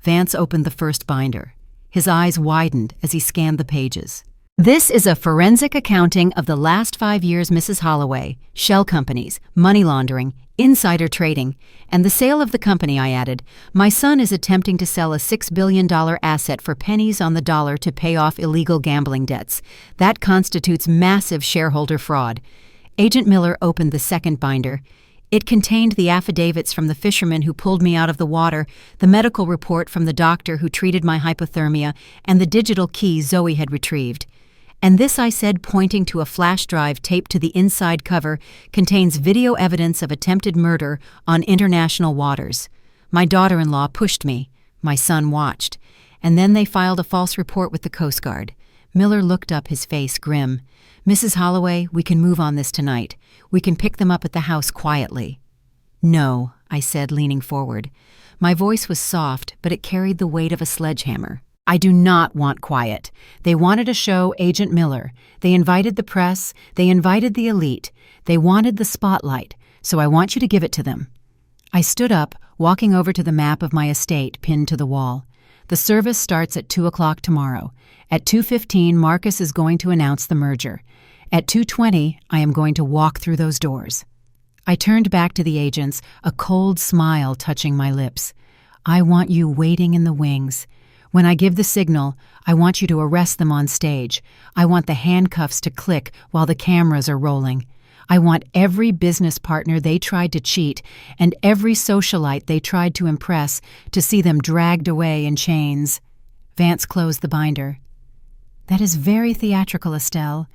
Vance opened the first binder. His eyes widened as he scanned the pages. "This is a forensic accounting of the last 5 years, Mrs. Holloway, shell companies, money laundering, insider trading, and the sale of the company," I added. "My son is attempting to sell a $6 billion asset for pennies on the dollar to pay off illegal gambling debts. That constitutes massive shareholder fraud." Agent Miller opened the second binder. It contained the affidavits from the fisherman who pulled me out of the water, the medical report from the doctor who treated my hypothermia, and the digital key Zoe had retrieved. "And this," I said, pointing to a flash drive taped to the inside cover, "contains video evidence of attempted murder on international waters." My daughter-in-law pushed me. My son watched. And then they filed a false report with the Coast Guard. Miller looked up, his face grim. "Mrs. Holloway, we can move on this tonight. We can pick them up at the house quietly." "No," I said, leaning forward. My voice was soft, but it carried the weight of a sledgehammer. "I do not want quiet. They wanted to show Agent Miller. They invited the press. They invited the elite. They wanted the spotlight, so I want you to give it to them." I stood up, walking over to the map of my estate pinned to the wall. "The service starts at 2 o'clock tomorrow. At 2:15, Marcus is going to announce the merger. At 2:20, I am going to walk through those doors." I turned back to the agents, a cold smile touching my lips. "I want you waiting in the wings. When I give the signal, I want you to arrest them on stage. I want the handcuffs to click while the cameras are rolling. I want every business partner they tried to cheat and every socialite they tried to impress to see them dragged away in chains." Vance closed the binder. "That is very theatrical, Estelle.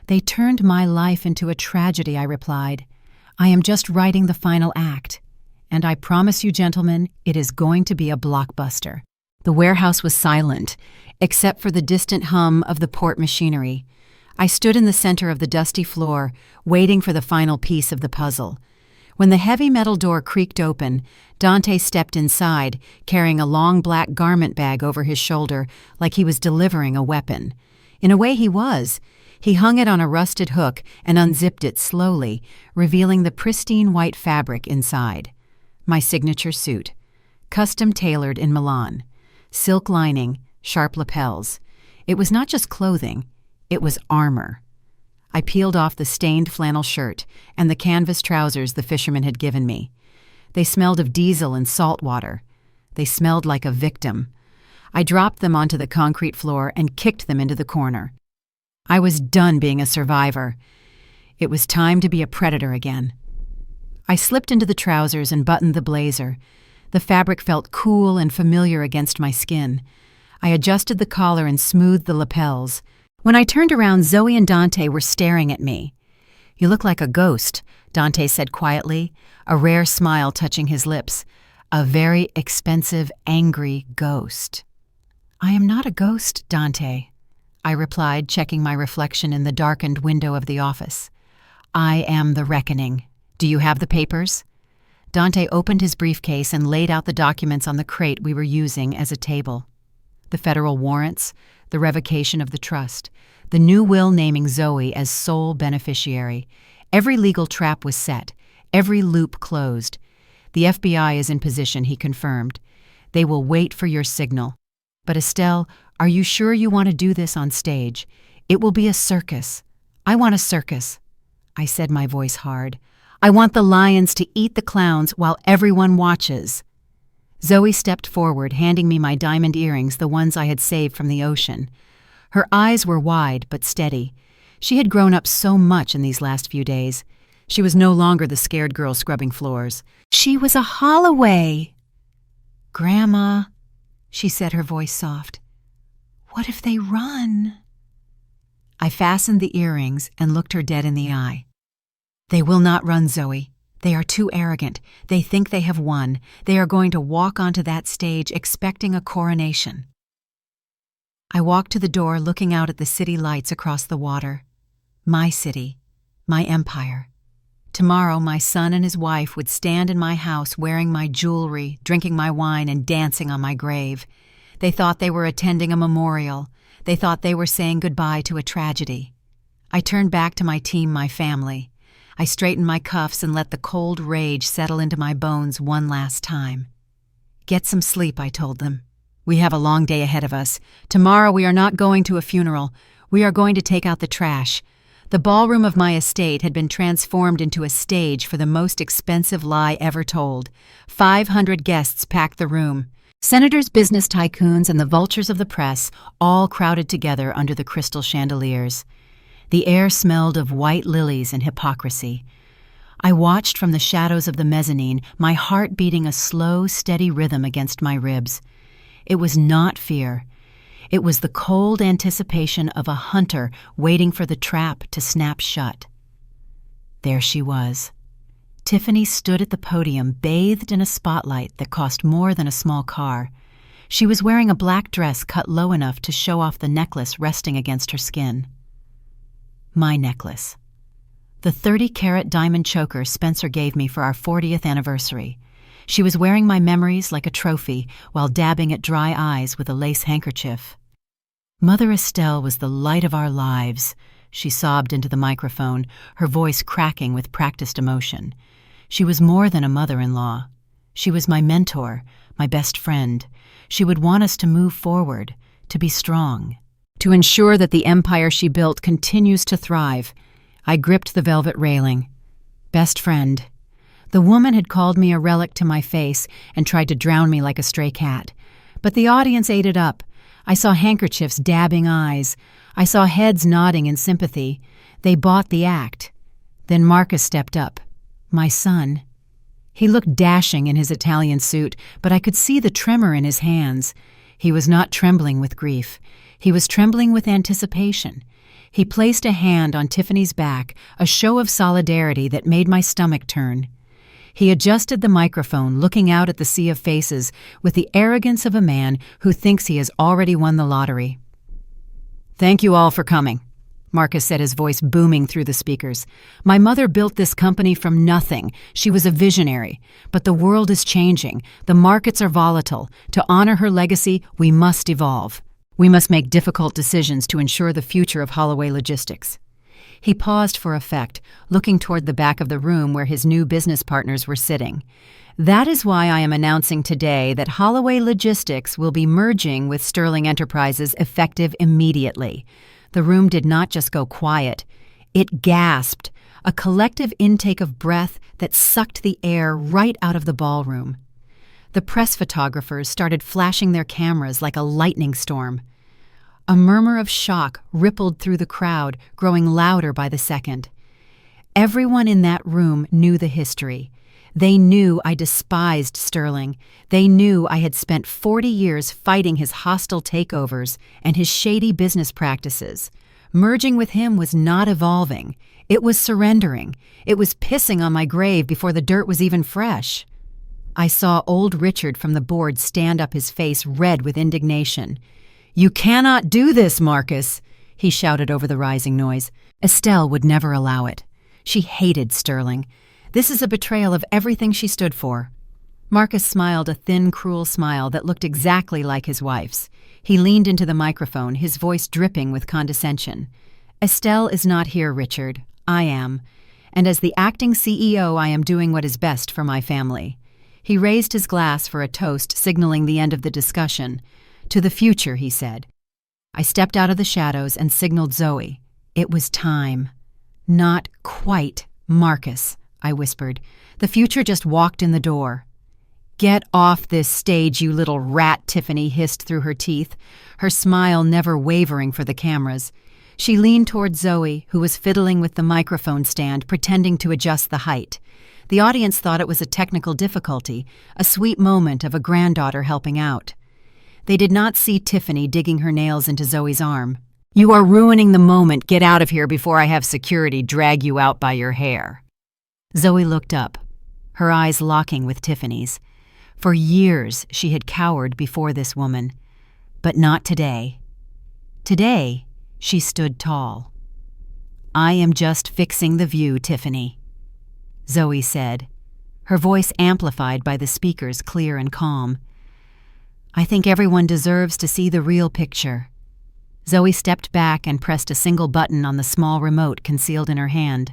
They turned my life into a tragedy," I replied. "I am just writing the final act. And I promise you, gentlemen, it is going to be a blockbuster." The warehouse was silent, except for the distant hum of the port machinery. I stood in the center of the dusty floor, waiting for the final piece of the puzzle. When the heavy metal door creaked open, Dante stepped inside, carrying a long black garment bag over his shoulder like he was delivering a weapon. In a way he was. He hung it on a rusted hook and unzipped it slowly, revealing the pristine white fabric inside. My signature suit. Custom tailored in Milan. Silk lining, sharp lapels. It was not just clothing, it was armor. I peeled off the stained flannel shirt and the canvas trousers the fisherman had given me. They smelled of diesel and salt water. They smelled like a victim. I dropped them onto the concrete floor and kicked them into the corner. I was done being a survivor. It was time to be a predator again. I slipped into the trousers and buttoned the blazer. The fabric felt cool and familiar against my skin. I adjusted the collar and smoothed the lapels. When I turned around, Zoe and Dante were staring at me. "You look like a ghost," Dante said quietly, a rare smile touching his lips. "A very expensive, angry ghost." "I am not a ghost, Dante," I replied, checking my reflection in the darkened window of the office. "I am the reckoning. Do you have the papers?" Dante opened his briefcase and laid out the documents on the crate we were using as a table. The federal warrants, the revocation of the trust, the new will naming Zoe as sole beneficiary. Every legal trap was set, every loop closed. "The FBI is in position," he confirmed. "They will wait for your signal. But Estelle, are you sure you want to do this on stage? It will be a circus. I want a circus." I said, my voice hard. I want the lions to eat the clowns while everyone watches. Zoe stepped forward, handing me my diamond earrings, the ones I had saved from the ocean. Her eyes were wide but steady. She had grown up so much in these last few days. She was no longer the scared girl scrubbing floors. She was a Holloway. Grandma, she said, her voice soft. What if they run? I fastened the earrings and looked her dead in the eye. They will not run, Zoe. They are too arrogant. They think they have won. They are going to walk onto that stage expecting a coronation. I walked to the door, looking out at the city lights across the water. My city, my empire. Tomorrow my son and his wife would stand in my house wearing my jewelry, drinking my wine, and dancing on my grave. They thought they were attending a memorial. They thought they were saying goodbye to a tragedy. I turned back to my team, my family. I straightened my cuffs and let the cold rage settle into my bones one last time. Get some sleep, I told them. We have a long day ahead of us. Tomorrow we are not going to a funeral. We are going to take out the trash. The ballroom of my estate had been transformed into a stage for the most expensive lie ever told. 500 guests packed the room. Senators, business tycoons, and the vultures of the press all crowded together under the crystal chandeliers. The air smelled of white lilies and hypocrisy. I watched from the shadows of the mezzanine, my heart beating a slow, steady rhythm against my ribs. It was not fear. It was the cold anticipation of a hunter waiting for the trap to snap shut. There she was. Tiffany stood at the podium, bathed in a spotlight that cost more than a small car. She was wearing a black dress cut low enough to show off the necklace resting against her skin. My necklace. The 30-carat diamond choker Spencer gave me for our 40th anniversary. She was wearing my memories like a trophy while dabbing at dry eyes with a lace handkerchief. Mother Estelle was the light of our lives, she sobbed into the microphone, her voice cracking with practiced emotion. She was more than a mother-in-law. She was my mentor, my best friend. She would want us to move forward, to be strong, to ensure that the empire she built continues to thrive. I gripped the velvet railing. Best friend. The woman had called me a relic to my face and tried to drown me like a stray cat. But the audience ate it up. I saw handkerchiefs dabbing eyes. I saw heads nodding in sympathy. They bought the act. Then Marcus stepped up. My son. He looked dashing in his Italian suit, but I could see the tremor in his hands. He was not trembling with grief. He was trembling with anticipation. He placed a hand on Tiffany's back, a show of solidarity that made my stomach turn. He adjusted the microphone, looking out at the sea of faces with the arrogance of a man who thinks he has already won the lottery. Thank you all for coming, Marcus said, his voice booming through the speakers. My mother built this company from nothing. She was a visionary. But the world is changing. The markets are volatile. To honor her legacy, we must evolve. We must make difficult decisions to ensure the future of Holloway Logistics. He paused for effect, looking toward the back of the room where his new business partners were sitting. That is why I am announcing today that Holloway Logistics will be merging with Sterling Enterprises effective immediately. The room did not just go quiet. It gasped, a collective intake of breath that sucked the air right out of the ballroom. The press photographers started flashing their cameras like a lightning storm. A murmur of shock rippled through the crowd, growing louder by the second. Everyone in that room knew the history. They knew I despised Sterling. They knew I had spent 40 years fighting his hostile takeovers and his shady business practices. Merging with him was not evolving. It was surrendering. It was pissing on my grave before the dirt was even fresh. I saw old Richard from the board stand up, his face red with indignation. "You cannot do this, Marcus," he shouted over the rising noise. Estelle would never allow it. She hated Sterling. This is a betrayal of everything she stood for. Marcus smiled a thin, cruel smile that looked exactly like his wife's. He leaned into the microphone, his voice dripping with condescension. "Estelle is not here, Richard. I am. And as the acting CEO, I am doing what is best for my family." He raised his glass for a toast, signaling the end of the discussion. "To the future," he said. I stepped out of the shadows and signaled Zoe. It was time. Not quite, Marcus, I whispered. The future just walked in the door. Get off this stage, you little rat, Tiffany hissed through her teeth, her smile never wavering for the cameras. She leaned toward Zoe, who was fiddling with the microphone stand, pretending to adjust the height. The audience thought it was a technical difficulty, a sweet moment of a granddaughter helping out. They did not see Tiffany digging her nails into Zoe's arm. You are ruining the moment. Get out of here before I have security drag you out by your hair. Zoe looked up, her eyes locking with Tiffany's. For years she had cowered before this woman, but not today. Today, she stood tall. I am just fixing the view, Tiffany, Zoe said, her voice amplified by the speakers clear and calm. I think everyone deserves to see the real picture. Zoe stepped back and pressed a single button on the small remote concealed in her hand.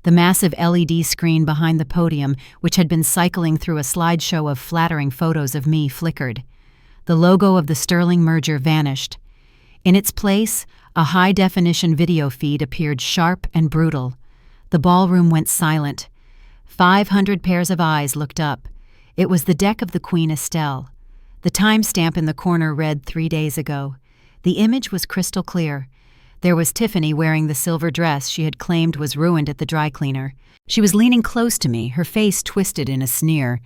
The massive LED screen behind the podium, which had been cycling through a slideshow of flattering photos of me, flickered. The logo of the Sterling merger vanished. In its place, a high-definition video feed appeared sharp and brutal. The ballroom went silent. 500 pairs of eyes looked up. It was the deck of the Queen Estelle. The timestamp in the corner read 3 days ago. The image was crystal clear. There was Tiffany wearing the silver dress she had claimed was ruined at the dry cleaner. She was leaning close to me, her face twisted in a sneer.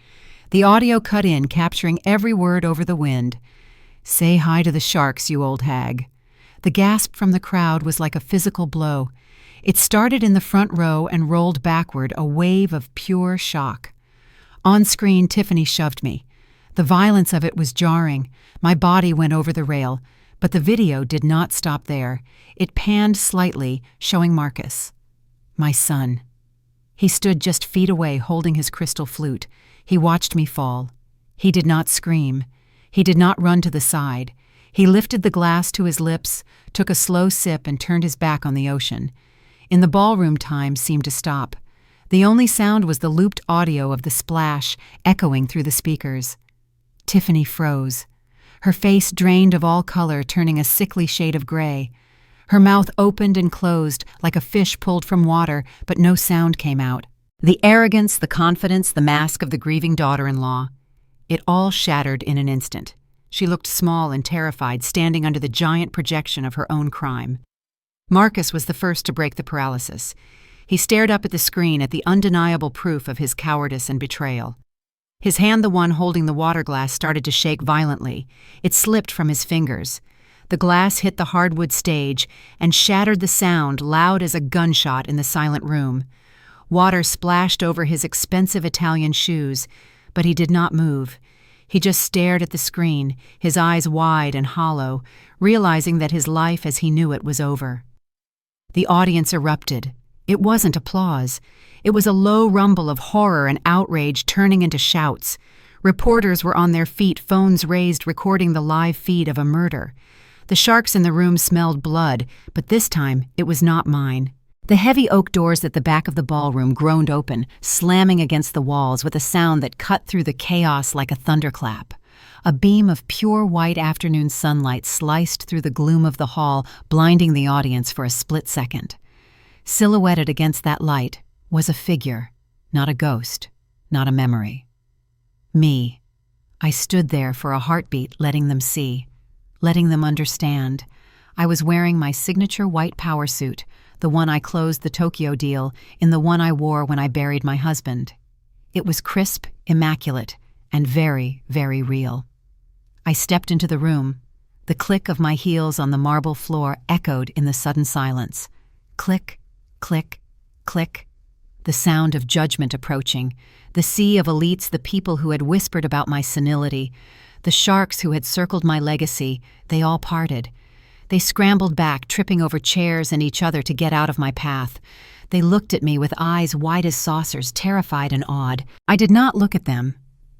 The audio cut in, capturing every word over the wind. Say hi to the sharks, you old hag. The gasp from the crowd was like a physical blow. It started in the front row and rolled backward, a wave of pure shock. On screen, Tiffany shoved me. The violence of it was jarring. My body went over the rail. But the video did not stop there. It panned slightly, showing Marcus. My son. He stood just feet away, holding his crystal flute. He watched me fall. He did not scream. He did not run to the side. He lifted the glass to his lips, took a slow sip, and turned his back on the ocean. In the ballroom, time seemed to stop. The only sound was the looped audio of the splash echoing through the speakers. Tiffany froze. Her face drained of all color, turning a sickly shade of gray. Her mouth opened and closed like a fish pulled from water, but no sound came out. The arrogance, the confidence, the mask of the grieving daughter-in-law. It all shattered in an instant. She looked small and terrified, standing under the giant projection of her own crime. Marcus was the first to break the paralysis. He stared up at the screen at the undeniable proof of his cowardice and betrayal. His hand, the one holding the water glass, started to shake violently. It slipped from his fingers. The glass hit the hardwood stage and shattered the sound, loud as a gunshot in the silent room. Water splashed over his expensive Italian shoes, but he did not move. He just stared at the screen, his eyes wide and hollow, realizing that his life as he knew it was over. The audience erupted. It wasn't applause. It was a low rumble of horror and outrage turning into shouts. Reporters were on their feet, phones raised, recording the live feed of a murder. The sharks in the room smelled blood, but this time it was not mine. The heavy oak doors at the back of the ballroom groaned open, slamming against the walls with a sound that cut through the chaos like a thunderclap. A beam of pure white afternoon sunlight sliced through the gloom of the hall, blinding the audience for a split second. Silhouetted against that light was a figure, not a ghost, not a memory. Me. I stood there for a heartbeat, letting them see, letting them understand. I was wearing my signature white power suit, the one I closed the Tokyo deal in, the one I wore when I buried my husband. It was crisp, immaculate, and very, very real. I stepped into the room. The click of my heels on the marble floor echoed in the sudden silence. Click, click, click. The sound of judgment approaching. The sea of elites, the people who had whispered about my senility. The sharks who had circled my legacy, they all parted. They scrambled back, tripping over chairs and each other to get out of my path. They looked at me with eyes wide as saucers, terrified and awed. I did not look at them.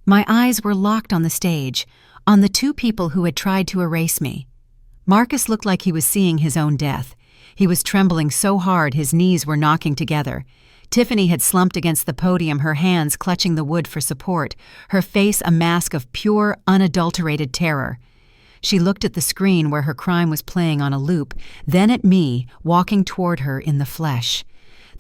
My eyes were locked on the stage, on the two people who had tried to erase me. Marcus looked like he was seeing his own death. He was trembling so hard his knees were knocking together. Tiffany had slumped against the podium, her hands clutching the wood for support, her face a mask of pure, unadulterated terror. She looked at the screen where her crime was playing on a loop, then at me, walking toward her in the flesh.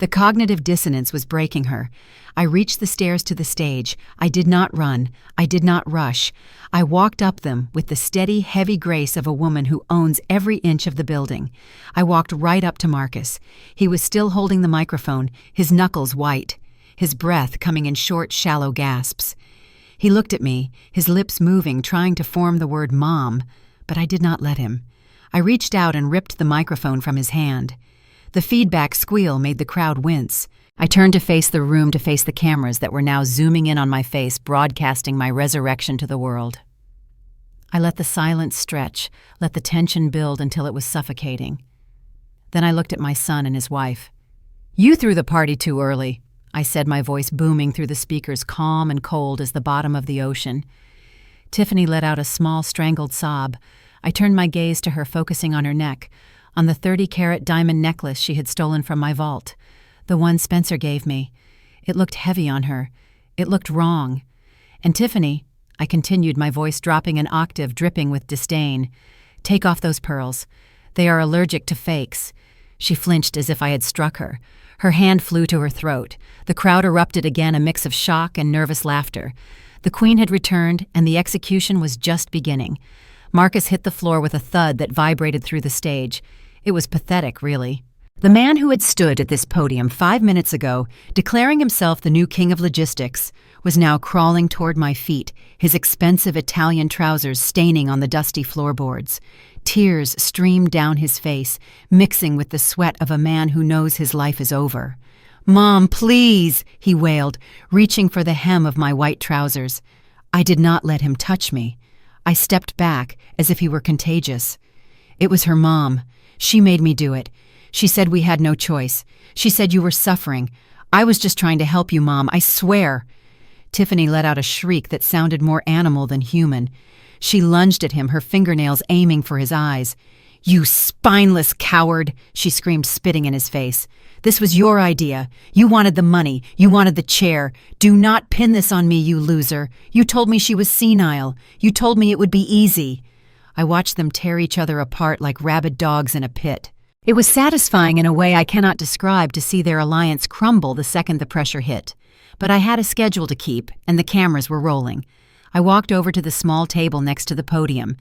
The cognitive dissonance was breaking her. I reached the stairs to the stage. I did not run. I did not rush. I walked up them with the steady, heavy grace of a woman who owns every inch of the building. I walked right up to Marcus. He was still holding the microphone, his knuckles white, his breath coming in short, shallow gasps. He looked at me, his lips moving, trying to form the word "mom," but I did not let him. I reached out and ripped the microphone from his hand. The feedback squeal made the crowd wince. I turned to face the room, to face the cameras that were now zooming in on my face, broadcasting my resurrection to the world. I let the silence stretch, let the tension build until it was suffocating. Then I looked at my son and his wife. "You threw the party too early," I said, my voice booming through the speakers, calm and cold as the bottom of the ocean. Tiffany let out a small, strangled sob. I turned my gaze to her, focusing on her neck, on the 30-carat diamond necklace she had stolen from my vault, the one Spencer gave me. It looked heavy on her. It looked wrong. "And Tiffany," I continued, my voice dropping an octave, dripping with disdain, "take off those pearls. They are allergic to fakes." She flinched as if I had struck her. Her hand flew to her throat. The crowd erupted again, a mix of shock and nervous laughter. The Queen had returned, and the execution was just beginning. Marcus hit the floor with a thud that vibrated through the stage. It was pathetic, really. The man who had stood at this podium 5 minutes ago, declaring himself the new king of logistics, was now crawling toward my feet, his expensive Italian trousers staining on the dusty floorboards. Tears streamed down his face, mixing with the sweat of a man who knows his life is over. "Mom, please," he wailed, reaching for the hem of my white trousers. I did not let him touch me. I stepped back, as if he were contagious. It was her mom. She made me do it. She said we had no choice. She said you were suffering. I was just trying to help you, Mom, I swear. Tiffany let out a shriek that sounded more animal than human. She lunged at him, her fingernails aiming for his eyes. "You spineless coward," she screamed, spitting in his face. "This was your idea. You wanted the money. You wanted the chair. Do not pin this on me, you loser. You told me she was senile. You told me it would be easy." I watched them tear each other apart like rabid dogs in a pit. It was satisfying in a way I cannot describe to see their alliance crumble the second the pressure hit. But I had a schedule to keep, and the cameras were rolling. I walked over to the small table next to the podium.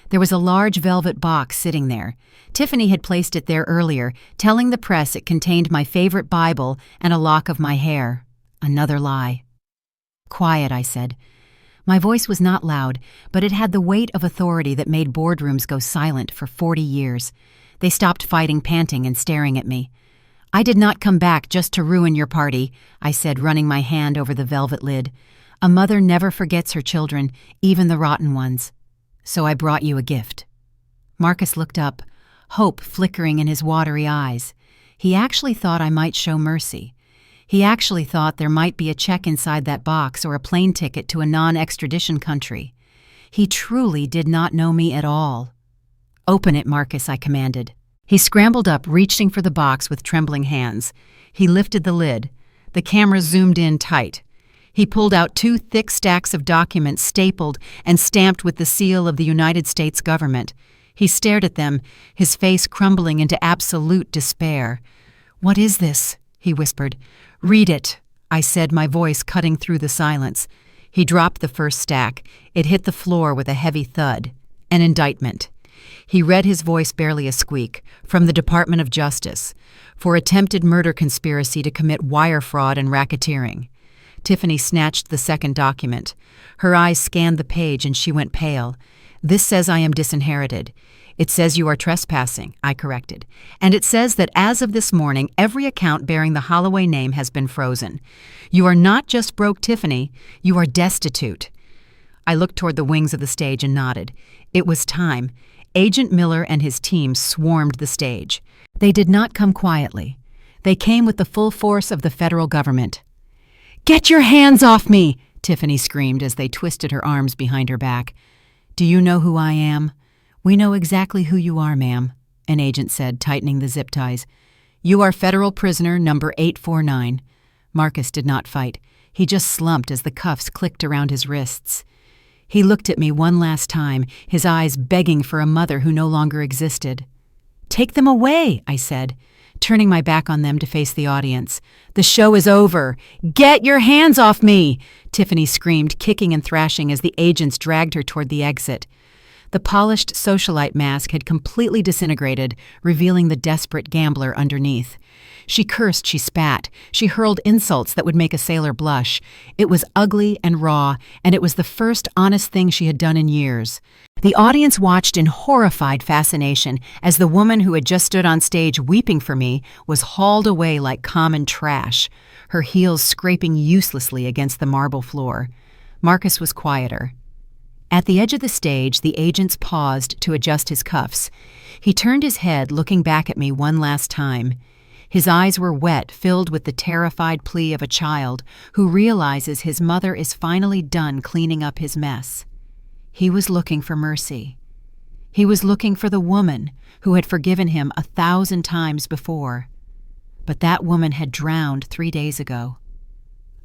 There was a large velvet box sitting there. Tiffany had placed it there earlier, telling the press it contained my favorite Bible and a lock of my hair. Another lie. "Quiet," I said. My voice was not loud, but it had the weight of authority that made boardrooms go silent for 40 years. They stopped fighting, panting, and staring at me. "I did not come back just to ruin your party," I said, running my hand over the velvet lid. "A mother never forgets her children, even the rotten ones. So I brought you a gift." Marcus looked up, hope flickering in his watery eyes. He actually thought I might show mercy. He actually thought there might be a check inside that box or a plane ticket to a non-extradition country. He truly did not know me at all. "Open it, Marcus," I commanded. He scrambled up, reaching for the box with trembling hands. He lifted the lid. The camera zoomed in tight. He pulled out 2 thick stacks of documents stapled and stamped with the seal of the United States government. He stared at them, his face crumbling into absolute despair. "What is this?" he whispered. "Read it," I said, my voice cutting through the silence. He dropped the first stack. It hit the floor with a heavy thud. An indictment. He read, his voice barely a squeak, from the Department of Justice, for attempted murder conspiracy to commit wire fraud and racketeering. Tiffany snatched the second document. Her eyes scanned the page and she went pale. "This says I am disinherited. It says you are trespassing," I corrected. "And it says that as of this morning, every account bearing the Holloway name has been frozen. You are not just broke, Tiffany. You are destitute." I looked toward the wings of the stage and nodded. It was time. Agent Miller and his team swarmed the stage. They did not come quietly. They came with the full force of the federal government. "Get your hands off me!" Tiffany screamed as they twisted her arms behind her back. "Do you know who I am?" "We know exactly who you are, ma'am," an agent said, tightening the zip ties. "You are federal prisoner number 849. Marcus did not fight. He just slumped as the cuffs clicked around his wrists. He looked at me one last time, his eyes begging for a mother who no longer existed. "Take them away," I said. turning my back on them to face the audience. "The show is over! Get your hands off me!" Tiffany screamed, kicking and thrashing as the agents dragged her toward the exit. The polished socialite mask had completely disintegrated, revealing the desperate gambler underneath. She cursed, she spat, she hurled insults that would make a sailor blush. It was ugly and raw, and it was the first honest thing she had done in years. The audience watched in horrified fascination as the woman who had just stood on stage weeping for me was hauled away like common trash, her heels scraping uselessly against the marble floor. Marcus was quieter. At the edge of the stage, the agents paused to adjust his cuffs. He turned his head, looking back at me one last time. His eyes were wet, filled with the terrified plea of a child who realizes his mother is finally done cleaning up his mess. He was looking for mercy. He was looking for the woman who had forgiven him 1,000 times before. But that woman had drowned 3 days ago.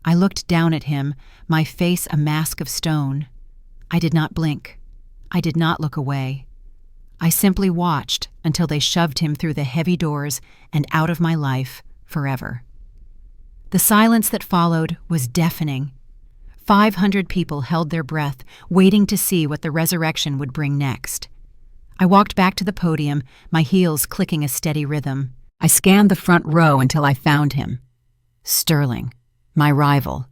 I looked down at him, my face a mask of stone. I did not blink. I did not look away. I simply watched until they shoved him through the heavy doors and out of my life forever. The silence that followed was deafening. 500 people held their breath, waiting to see what the resurrection would bring next. I walked back to the podium, my heels clicking a steady rhythm. I scanned the front row until I found him. Sterling, my rival.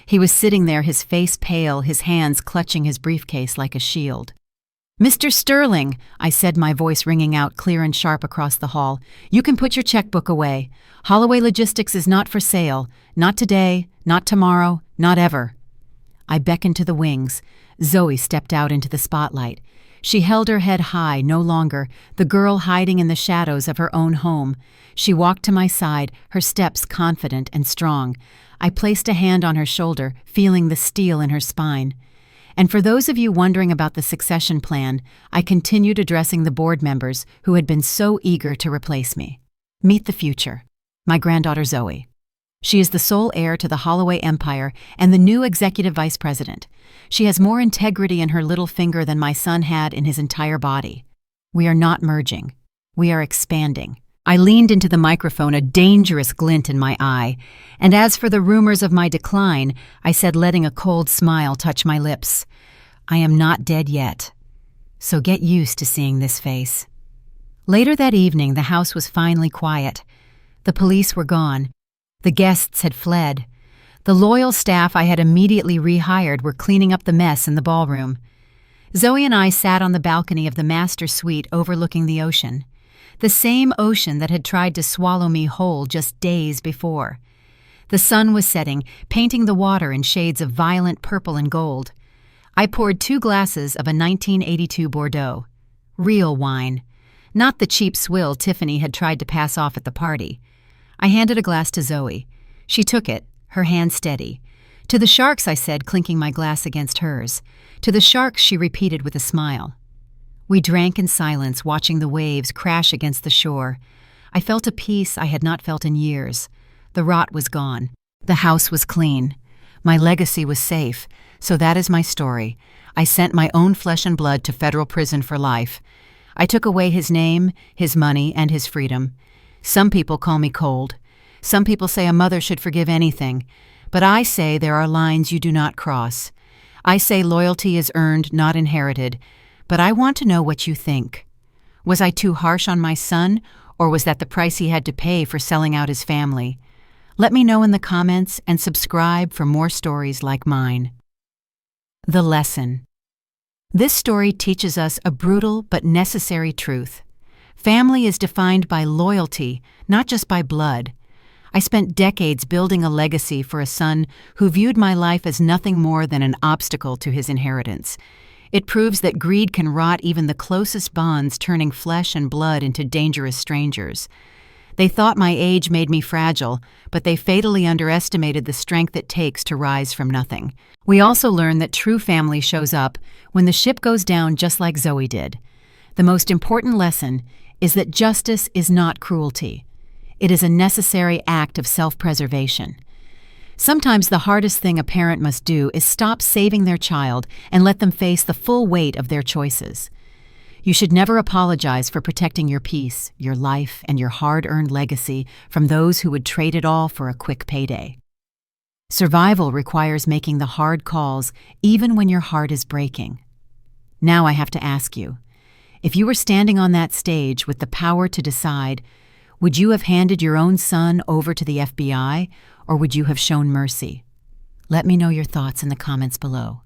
He was sitting there, his face pale, his hands clutching his briefcase like a shield. "Mr. Sterling," I said, my voice ringing out clear and sharp across the hall, "you can put your checkbook away. Holloway Logistics is not for sale. Not today, not tomorrow, not ever." I beckoned to the wings. Zoe stepped out into the spotlight. She held her head high, no longer, the girl hiding in the shadows of her own home. She walked to my side, her steps confident and strong. I placed a hand on her shoulder, feeling the steel in her spine. And for those of you wondering about the succession plan, I continued addressing the board members who had been so eager to replace me. Meet the future. My granddaughter Zoe. She is the sole heir to the Holloway empire and the new executive vice president. She has more integrity in her little finger than my son had in his entire body. We are not merging. We are expanding. I leaned into the microphone, a dangerous glint in my eye. And as for the rumors of my decline, I said, letting a cold smile touch my lips, I am not dead yet. So get used to seeing this face. Later that evening, the house was finally quiet. The police were gone. The guests had fled. The loyal staff I had immediately rehired were cleaning up the mess in the ballroom. Zoe and I sat on the balcony of the master suite overlooking the ocean. The same ocean that had tried to swallow me whole just days before. The sun was setting, painting the water in shades of violent purple and gold. I poured 2 glasses of a 1982 Bordeaux. Real wine. Not the cheap swill Tiffany had tried to pass off at the party. I handed a glass to Zoe. She took it, her hand steady. "To the sharks," I said, clinking my glass against hers. "To the sharks," she repeated with a smile. We drank in silence, watching the waves crash against the shore. I felt a peace I had not felt in years. The rot was gone. The house was clean. My legacy was safe. So that is my story. I sent my own flesh and blood to federal prison for life. I took away his name, his money, and his freedom. Some people call me cold. Some people say a mother should forgive anything. But I say there are lines you do not cross. I say loyalty is earned, not inherited. But I want to know what you think. Was I too harsh on my son, or was that the price he had to pay for selling out his family? Let me know in the comments and subscribe for more stories like mine. The lesson. This story teaches us a brutal but necessary truth. Family is defined by loyalty, not just by blood. I spent decades building a legacy for a son who viewed my life as nothing more than an obstacle to his inheritance. It proves that greed can rot even the closest bonds, turning flesh and blood into dangerous strangers. They thought my age made me fragile, but they fatally underestimated the strength it takes to rise from nothing. We also learn that true family shows up when the ship goes down, just like Zoe did. The most important lesson is that justice is not cruelty. It is a necessary act of self-preservation. Sometimes the hardest thing a parent must do is stop saving their child and let them face the full weight of their choices. You should never apologize for protecting your peace, your life, and your hard-earned legacy from those who would trade it all for a quick payday. Survival requires making the hard calls even when your heart is breaking. Now I have to ask you, if you were standing on that stage with the power to decide, would you have handed your own son over to the FBI, or would you have shown mercy? Let me know your thoughts in the comments below.